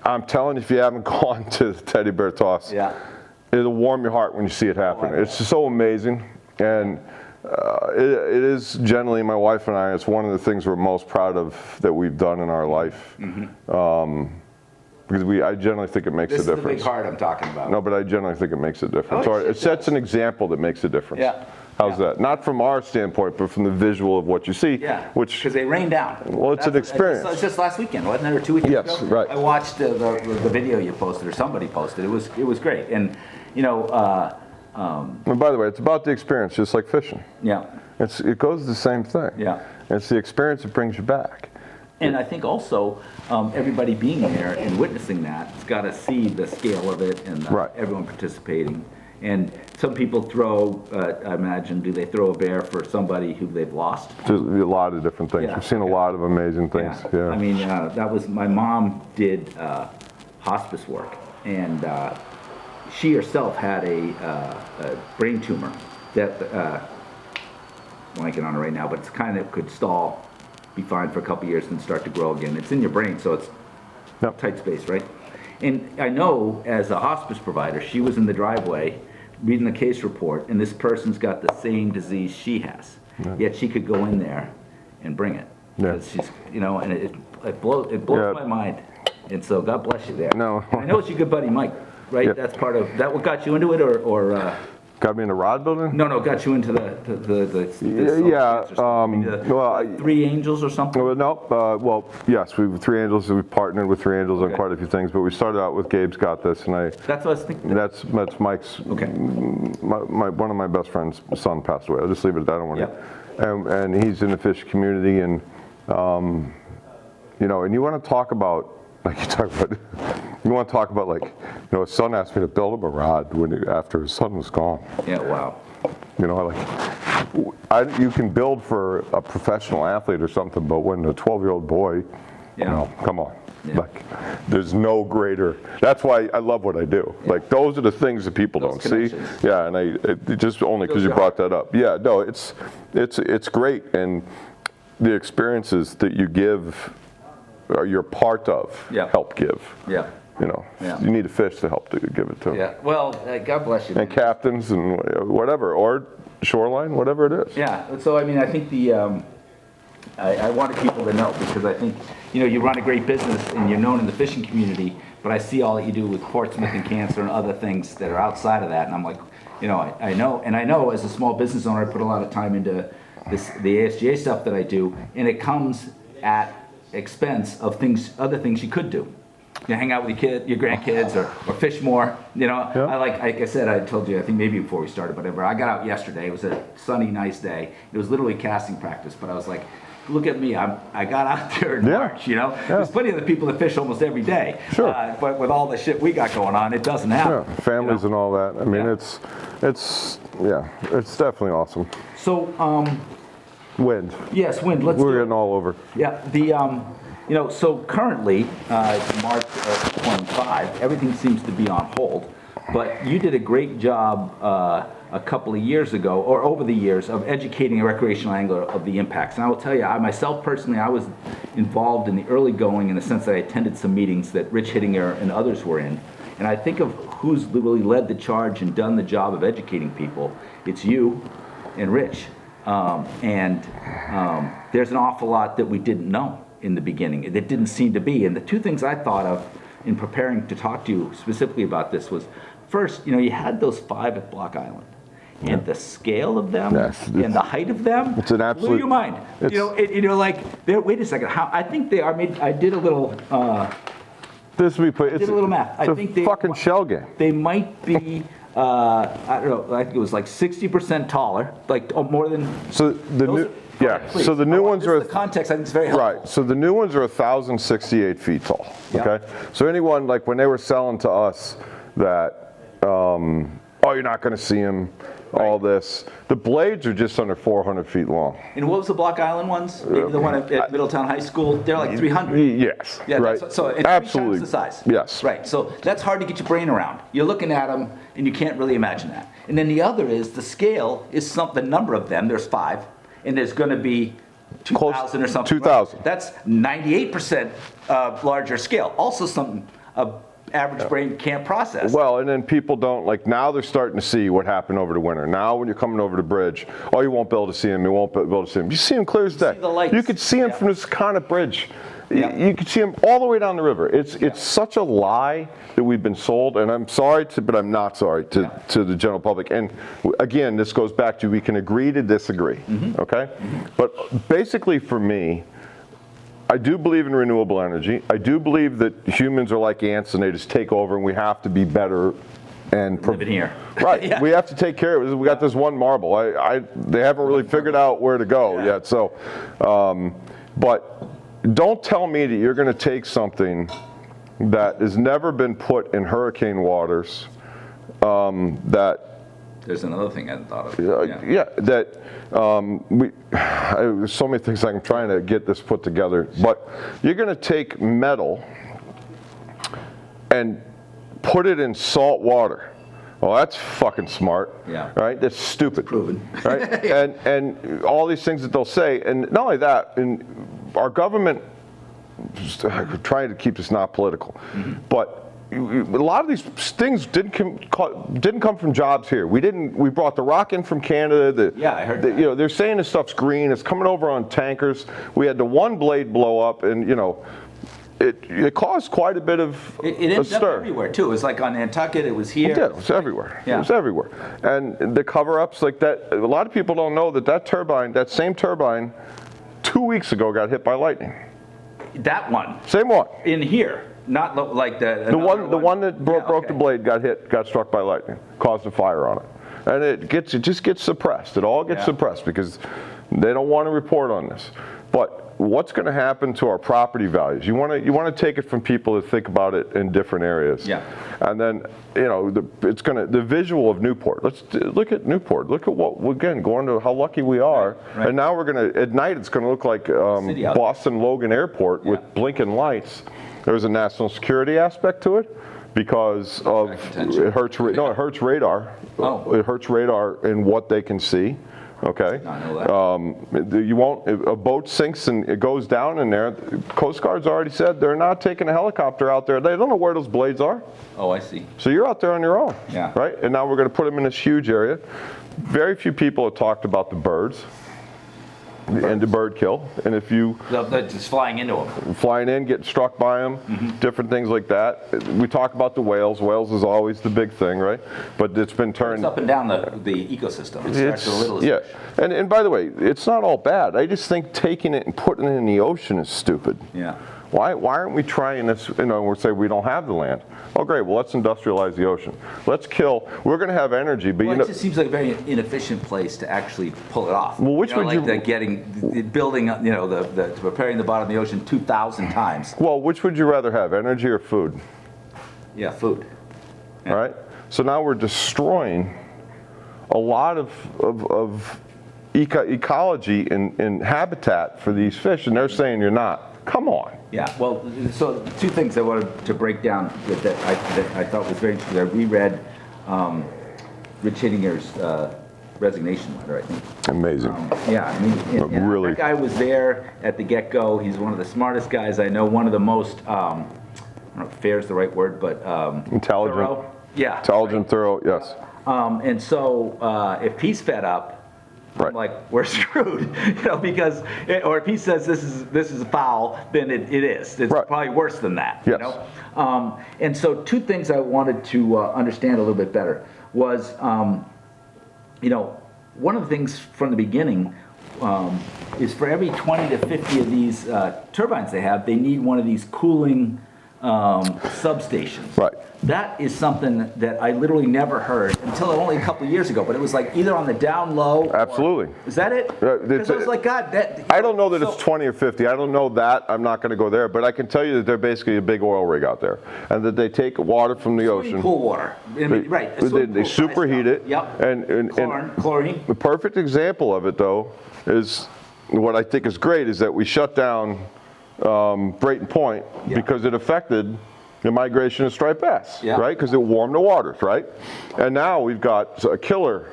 I'm telling you, if you haven't gone to the teddy bear toss, it'll warm your heart when you see it happen. It's just so amazing. And it is generally, my wife and I, it's one of the things we're most proud of that we've done in our life. Because I generally think it makes a difference. This is the big heart I'm talking about. No, but I generally think it makes a difference. Or it sets an example that makes a difference. Yeah. How's that? Not from our standpoint, but from the visual of what you see. Yeah. Which, because they rain down. Well, it's an experience. It's just last weekend, wasn't it, or 2 weekends ago? Yes, right. I watched the video you posted, or somebody posted. It was great, and you know. And by the way, it's about the experience, just like fishing. Yeah. It goes the same thing. Yeah. It's the experience that brings you back. And I think also everybody being there and witnessing that has got to see the scale of it and everyone participating. And some people throw, I imagine, do they throw a bear for somebody who they've lost? There's a lot of different things. We've seen a lot of amazing things. Yeah. I mean, that was, my mom did hospice work, and she herself had a brain tumor that, blanking on it right now, but it's kind of could stall, be fine for a couple years and start to grow again. It's in your brain, so it's tight space, right? And I know as a hospice provider, she was in the driveway reading the case report, and this person's got the same disease she has. Yet she could go in there and bring it. Because she's, you know, and it blows my mind. And so God bless you there. No. And I know it's your good buddy Mike, right? Yeah. That's part of that. What got you into it, or got me in the rod building? No, got you into the Three Angels or something? Well, no. Well, yes, we Three Angels. We partnered with Three Angels on quite a few things, but we started out with Gabe's Got This, and That's what I was thinking. That's Mike's. Okay. One of my best friend's son passed away. I'll just leave it at that. I don't want to. And he's in the fish community, and you know, and you want to talk about. Like you want to talk about, like, you know, his son asked me to build him a rod after his son was gone. Yeah, wow. You know, like, you can build for a professional athlete or something, but when a 12-year-old boy, you know, come on. Yeah. Like, there's no greater. That's why I love what I do. Yeah. Like, those are the things that people don't see. Yeah, and it just only because you brought that up. Yeah, no, it's great, and the experiences that you give. Or you're part of, help give. Yeah. You know, you need a fish to help to give it to. Yeah. Well, God bless you. And captains and whatever, or shoreline, whatever it is. Yeah. So I mean, I think I wanted people to know, because I think, you know, you run a great business and you're known in the fishing community, but I see all that you do with Portsmouth and cancer and other things that are outside of that, and I'm like, I know as a small business owner, I put a lot of time into the ASGA stuff that I do, and it comes at expense of other things you could do. Hang out with your grandkids, or fish more. I like I said, I told you, I think maybe before we started, whatever. I got out yesterday. It was a sunny, nice day. It was literally casting practice, but I was like, look at me. I got out there in March. There's plenty of the people that fish almost every day. Sure. But with all the shit we got going on, it doesn't happen. Yeah, families and all that. I mean, it's definitely awesome. So, wind. Yes, wind. We're getting all over. Yeah. So currently, March of 25, everything seems to be on hold. But you did a great job a couple of years ago, or over the years, of educating a recreational angler of the impacts. And I will tell you, I myself personally, I was involved in the early going in the sense that I attended some meetings that Rich Hittinger and others were in. And I think of who's really led the charge and done the job of educating people. It's you and Rich. There's an awful lot that we didn't know in the beginning. That didn't seem to be. And the two things I thought of in preparing to talk to you specifically about this was, first, you had those 5 at Block Island. And the scale of them and the height of them, it's an absolute, blew your mind. You're like, wait a second, I think they are made, I did a little, did a little math. I think they fucking shell game. They might be, I don't know, I think it was like 60% taller, like more than. So the new, please. So the new ones are. The context, I think, is very helpful. Right. So the new ones are 1,068 feet tall. Okay. So anyone, like when they were selling to us that, you're not going to see them. Right. All this. The blades are just under 400 feet long. And what was the Block Island ones? Maybe the one at Middletown High School? They're like 300. Yes. Yeah, right. So it's absolutely 3 times the size. Yes. Right. So that's hard to get your brain around. You're looking at them and you can't really imagine that. And then the other is the scale is the number of them. There's 5, and there's going to be 2,000 or something. 2,000. Right? That's 98% larger scale. Also something average brain can't process. Well, and then people don't, like, now they're starting to see what happened over the winter. Now when you're coming over the bridge, you won't be able to see them. You won't be able to see them. You see them clear as day. See the lights. You could see them from this kind of bridge. You could see them all the way down the river. It's such a lie that we've been sold, and I'm sorry but I'm not sorry to the general public. And again, this goes back to we can agree to disagree, okay? But basically for me, I do believe in renewable energy. I do believe that humans are like ants and they just take over, and we have to be better and living here. Right. We have to take care of it. We got this one marble. They haven't really figured out where to go yet. So, but don't tell me that you're going to take something that has never been put in hurricane waters. There's another thing I hadn't thought of. There's so many things I'm trying to get this put together, but you're going to take metal and put it in salt water. Well, that's fucking smart. Yeah. Right? That's stupid. It's proven. Right? and all these things that they'll say, and not only that, in our government, trying to keep this not political, but a lot of these things didn't come from jobs here. We brought the rock in from Canada. I heard that. They're saying this stuff's green. It's coming over on tankers. We had the one blade blow up, and it caused quite a bit of it ended stir. Up everywhere too. It was like on Nantucket. It was here. It was everywhere. Yeah. It was everywhere. And the cover-ups like that. A lot of people don't know that same turbine, 2 weeks ago got hit by lightning. That one. Same one. In here. Not like the one that broke the blade got struck by lightning, caused a fire on it, and it just gets suppressed. It all gets suppressed because they don't want to report on this. But what's going to happen to our property values? You want to take it from people that think about it in different areas. Yeah. And then the visual of Newport. Let's look at Newport. Look at going to how lucky we are. Right. And now at night it's going to look like Boston Logan Airport with blinking lights. There's a national security aspect to it because it hurts radar. Oh. It hurts radar in what they can see. Okay. I know that. You won't. If a boat sinks and it goes down in there, the Coast Guard's already said they're not taking a helicopter out there. They don't know where those blades are. Oh, I see. So you're out there on your own. Yeah. Right. And now we're going to put them in this huge area. Very few people have talked about the birds. and the bird kill. And if you They're just flying into them. flying in, getting struck by them, different things like that. We talk about the whales. Whales is always the big thing, right? But it's been turned It's up and down the ecosystem. It starts with a little. yeah. And by the way, it's not all bad. I just think taking it and putting it in the ocean is stupid. Yeah. Why aren't we trying this? We're saying we don't have the land. Oh, great. Well, let's industrialize the ocean. Let's kill. We're going to have energy, but Well, it just seems like a very inefficient place to actually pull it off. Well, which would like you building? The preparing the bottom of the ocean 2,000 times. Well, which would you rather have, energy or food? Yeah, food. All right. So now we're destroying a lot of ecology and habitat for these fish, and they're saying you're not. Come on. Yeah, well, so two things I wanted to break down that I thought was very interesting. I reread Rich Hittinger's resignation letter, I think. Amazing. Yeah, I mean, and Really. that guy was there at the get-go. He's one of the smartest guys I know, one of the most, I don't know if fair is the right word, but Intelligent. thorough. Yeah. Intelligent, thorough, yes. And so if he's fed up, Right. I'm like, we're screwed, because, or if he says this is a foul, then it is. It's Right. probably worse than that, Yes. And so two things I wanted to understand a little bit better was, one of the things from the beginning is for every 20 to 50 of these turbines they have, they need one of these cooling substations. Right. That is something that I literally never heard until only a couple of years ago. But it was like either on the down low. Absolutely. Is that it? Because I was like, God, that. I don't know that it's 20 or 50. I don't know that. I'm not going to go there. But I can tell you that they're basically a big oil rig out there. And that they take water from the ocean. Cool water. Right. They superheat it. Yep. And chlorine. The perfect example of it, though, is what I think is great is that we shut down Brayton Point because it affected the migration of striped bass, right? Because it warmed the waters, right? And now we've got a killer.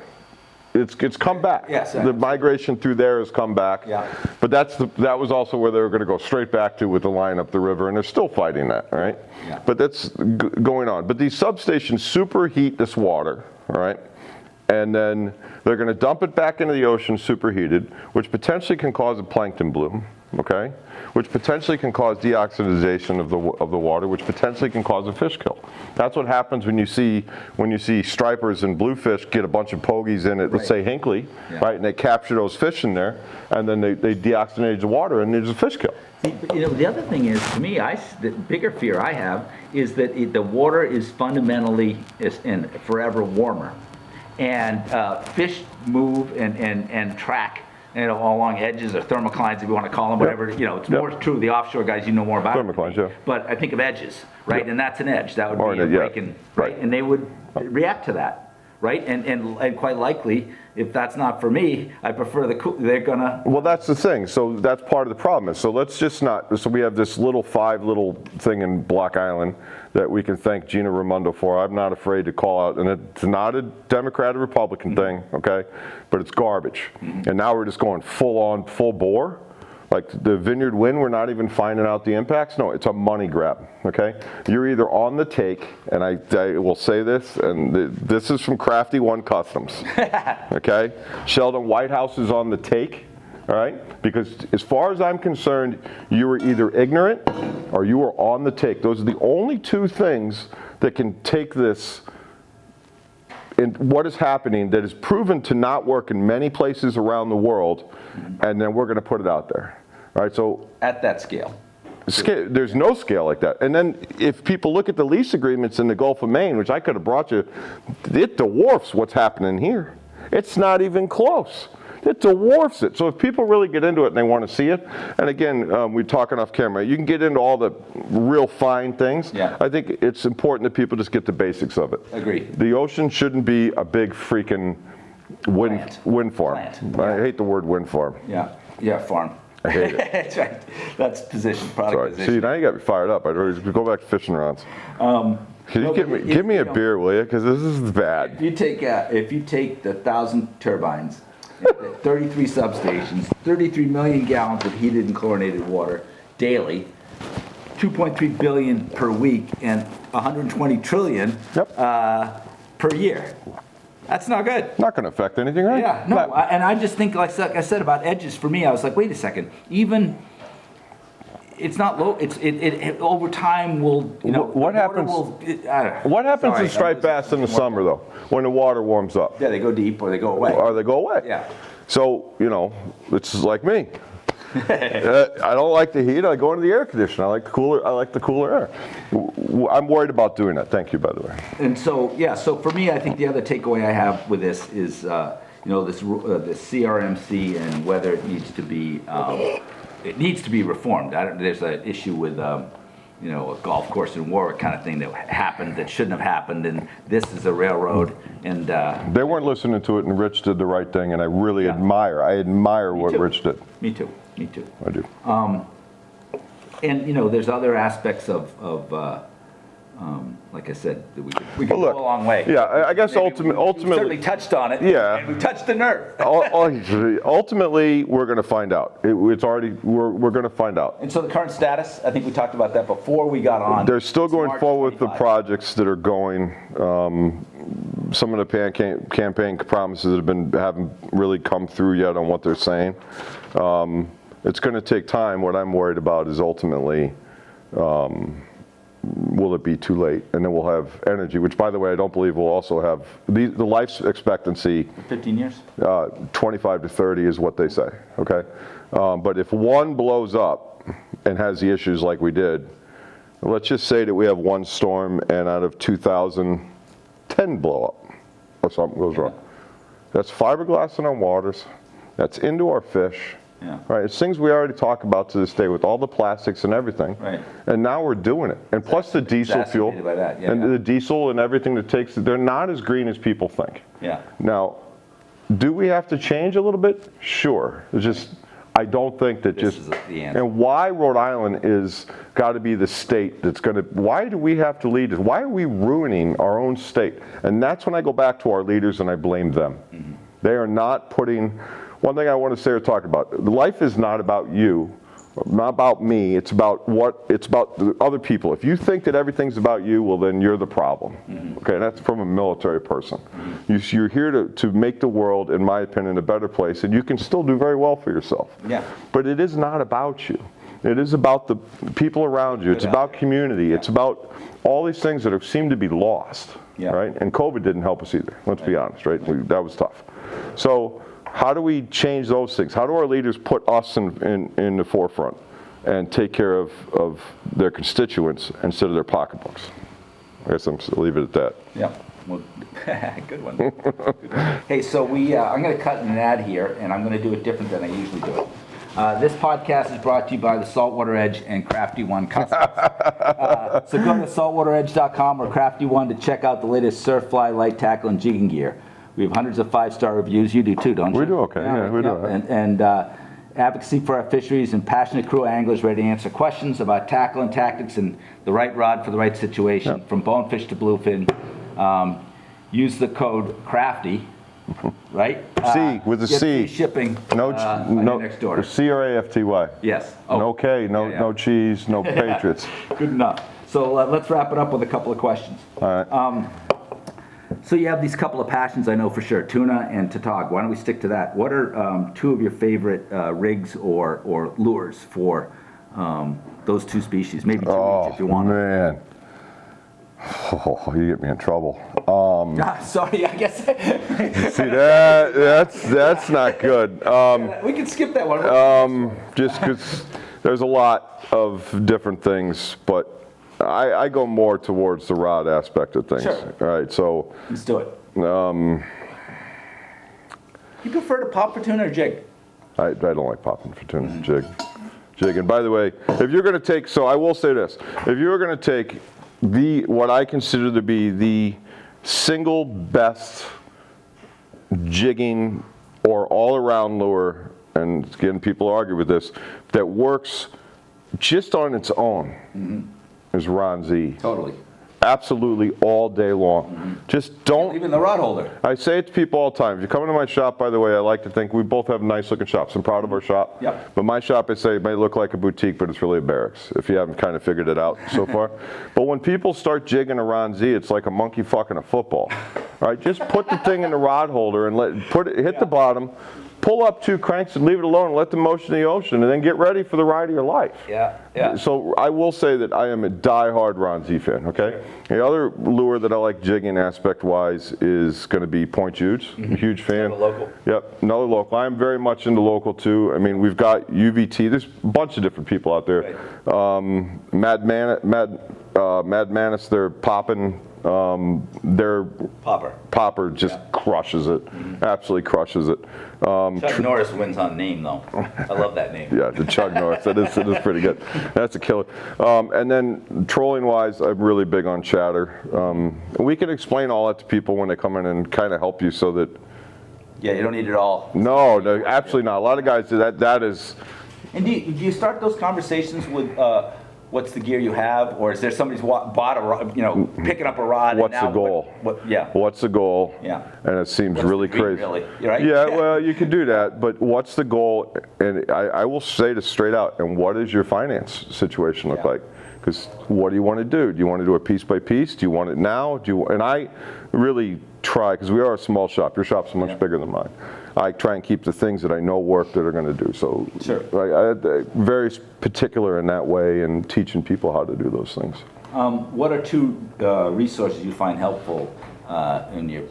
It's come back. Yes, the migration through there has come back. Yeah. But that was also where they were going to go straight back to with the line up the river, and they're still fighting that, right? Yeah. But that's going on. But these substations superheat this water, all right? And then they're going to dump it back into the ocean superheated, which potentially can cause a plankton bloom, okay? Which potentially can cause deoxidization of the water, which potentially can cause a fish kill. That's what happens when you see stripers and bluefish get a bunch of pogies in it, let's say Hinckley, right? And they capture those fish in there, and then they deoxygenate the water, and there's a fish kill. The other thing is, to me, the bigger fear I have is that the water is fundamentally and forever warmer. And fish move and track, along edges or thermoclines, if you want to call them, whatever. It's more true. The offshore guys, you know more about. Thermoclines, yeah. But I think of edges, right? And that's an edge. That would be a breaking, right? And they would react to that, right? And quite likely, if that's not for me, I prefer they're gonna. Well, that's the thing. So that's part of the problem. So let's just not. So we have this little thing in Block Island that we can thank Gina Raimondo for. I'm not afraid to call out, and it's not a Democrat or Republican thing, okay? But it's garbage. And now we're just going full bore. Like the Vineyard Wind, we're not even finding out the impacts. No, it's a money grab, okay? You're either on the take, and I will say this, and this is from Crafty One Customs, okay? Sheldon Whitehouse is on the take, all right? Because as far as I'm concerned, you were either ignorant or you were on the take. Those are the only two things that can take this and what is happening that is proven to not work in many places around the world, and then we're going to put it out there. All right, so at that scale. There's no scale like that. And then if people look at the lease agreements in the Gulf of Maine, which I could have brought you, it dwarfs what's happening here. It's not even close. It dwarfs it. So if people really get into it and they want to see it, and again, we're talking off camera, you can get into all the real fine things. Yeah. I think it's important that people just get the basics of it. Agreed. The ocean shouldn't be a big freaking wind farm. I hate the word wind farm. Yeah, farm. I hate it. That's right. That's product position. See, now you got me fired up. I'd always go back to fishing rods. Can you give me a beer, will you? Because this is bad. If you take the 1,000 turbines, 33 substations, 33 million gallons of heated and chlorinated water daily, 2.3 billion per week, and 120 trillion per year. That's not good. Not going to affect anything, right? Yeah, no, and I just think, like I said about edges, for me, I was like, wait a second, even, it's not low, it over time will, you know. What happens to striped bass in the summer, though, when the water warms up? Yeah, they go deep or they go away. Or they go away. Yeah. So, you know, it's like me. I don't like the heat. I go into the air conditioner. I like the cooler air. I'm worried about doing that. Thank you, by the way. And so, yeah. So for me, I think the other takeaway I have with this is, you know, this CRMC and whether it needs to be reformed. There's an issue with, you know, a golf course in Warwick kind of thing that happened that shouldn't have happened, and this is a railroad. And they weren't listening to it, and Rich did the right thing, and I really admire what Rich did. Me too. I do. And you know, there's other aspects of like I said, that we could go a long way. Yeah, I guess ultimately, we certainly touched on it. Yeah, and we touched the nerve. Ultimately, we're going to find out. It's already we're going to find out. And so the current status, I think we talked about that before we got on. They're still going March forward 25. with the projects that are going. Some of the campaign promises haven't really come through yet on what they're saying. It's going to take time. What I'm worried about is ultimately, will it be too late? And then we'll have energy, which, by the way, I don't believe we'll also have. The life expectancy, 15 years? 25 to 30 is what they say, okay? But if one blows up and has the issues like we did, let's just say that we have one storm and out of 2,000, 10 blow up or something goes wrong. That's fiberglass in our waters. That's into our fish. Yeah. Right, it's things we already talk about to this day with all the plastics and everything. Right. And now we're doing it. And plus the diesel fuel by that. Yeah, and the diesel and everything that takes, they're not as green as people think. Yeah. Now, do we have to change a little bit? Sure. It's just, I don't think that This is the answer. and why Rhode Island is got to be the state that's going to, why do we have to lead this? Why are we ruining our own state? And that's when I go back to our leaders and I blame them. Mm-hmm. They are not putting, one thing I want to say or talk about, life is not about you, not about me, it's about the other people. If you think that everything's about you, well then you're the problem. Mm-hmm. Okay, that's from a military person. Mm-hmm. You're here to make the world, in my opinion, a better place, and you can still do very well for yourself. Yeah. But it is not about you. It is about the people around you. It's about community. Yeah. It's about all these things that seem to be lost, right? And COVID didn't help us either, let's be honest, right? That was tough. So how do we change those things? How do our leaders put us in the forefront and take care of their constituents instead of their pocketbooks? I guess I'll leave it at that. Yeah. Well, good one. Good one. Hey, so I'm going to cut an ad here, and I'm going to do it different than I usually do it. This podcast is brought to you by the Saltwater Edge and Crafty One Customs. So go to saltwateredge.com or Crafty One to check out the latest surf, fly, light tackle, and jigging gear. We have hundreds of 5-star reviews. You do too, don't you? We do okay. Yeah, we do. And advocacy for our fisheries and passionate crew anglers ready to answer questions about tackle and tactics and the right rod for the right situation. Yep. From bonefish to bluefin. Use the code CRAFTY, right? C with a C. Free shipping. No next order. CRAFTY. Yes. No K. No cheese. No Patriots. Good enough. So let's wrap it up with a couple of questions. All right. So you have these couple of passions, I know for sure, tuna and tautog. Why don't we stick to that? What are two of your favorite rigs or lures for those two species? Maybe two each if you want. Oh, man. Oh, you get me in trouble. Sorry, I guess. See, that's not good. We can skip that one. Just because there's a lot of different things, but I go more towards the rod aspect of things. Sure. All right, so let's do it. You prefer to pop for tuna or jig? I don't like popping for tuna. Jig. And by the way, if you're going to take, so I will say this: if you're going to take what I consider to be the single best jigging or all-around lure, and again, people argue with this, that works just on its own. Is Ron Z. Totally. Absolutely all day long. Just don't. Even the rod holder. I say it to people all the time. If you come into my shop, by the way, I like to think we both have nice looking shops. I'm proud of our shop. Yep. But my shop, I say, it may look like a boutique, but it's really a barracks, if you haven't kind of figured it out so far. But when people start jigging a Ron Z, it's like a monkey fucking a football. All right, just put the thing in the rod holder and hit the bottom, pull up 2 cranks and leave it alone and let the motion of the ocean, and then get ready for the ride of your life. Yeah. So I will say that I am a die-hard Ron Z fan, okay? The other lure that I like jigging aspect-wise is going to be Point Jude's. I'm a huge fan. Another local. Yep, another local. I'm very much into local too. I mean, we've got UVT. There's a bunch of different people out there. Right. Mad Manus, they're popping. Their popper just crushes it, absolutely crushes it. Chuck Norris wins on name though. I love that name. Yeah, the Chuck Norris, it is pretty good. That's a killer. And then trolling wise, I'm really big on chatter. And we can explain all that to people when they come in and kind of help you so that. Yeah, you don't need it all. No, absolutely not. A lot of guys do that. That is. And do you start those conversations with what's the gear you have, or is there somebody's bought a rod, picking up a rod? What's and now the goal? What's the goal? Yeah. And it seems What's really the dream, crazy. really? You're right? Yeah, well, you can do that, but what's the goal? And I will say this straight out, and what does your finance situation look like? Because what do you want to do? Do you want to do it piece by piece? Do you want it now? And I really try, because we are a small shop. Your shop's much bigger than mine. I try and keep the things that I know work that are going to do. So I'm very particular in that way and teaching people how to do those things. What are 2 resources you find helpful in your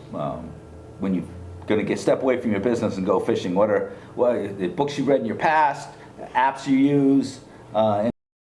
when you're going to step away from your business and go fishing? What are the books you read in your past, apps you use?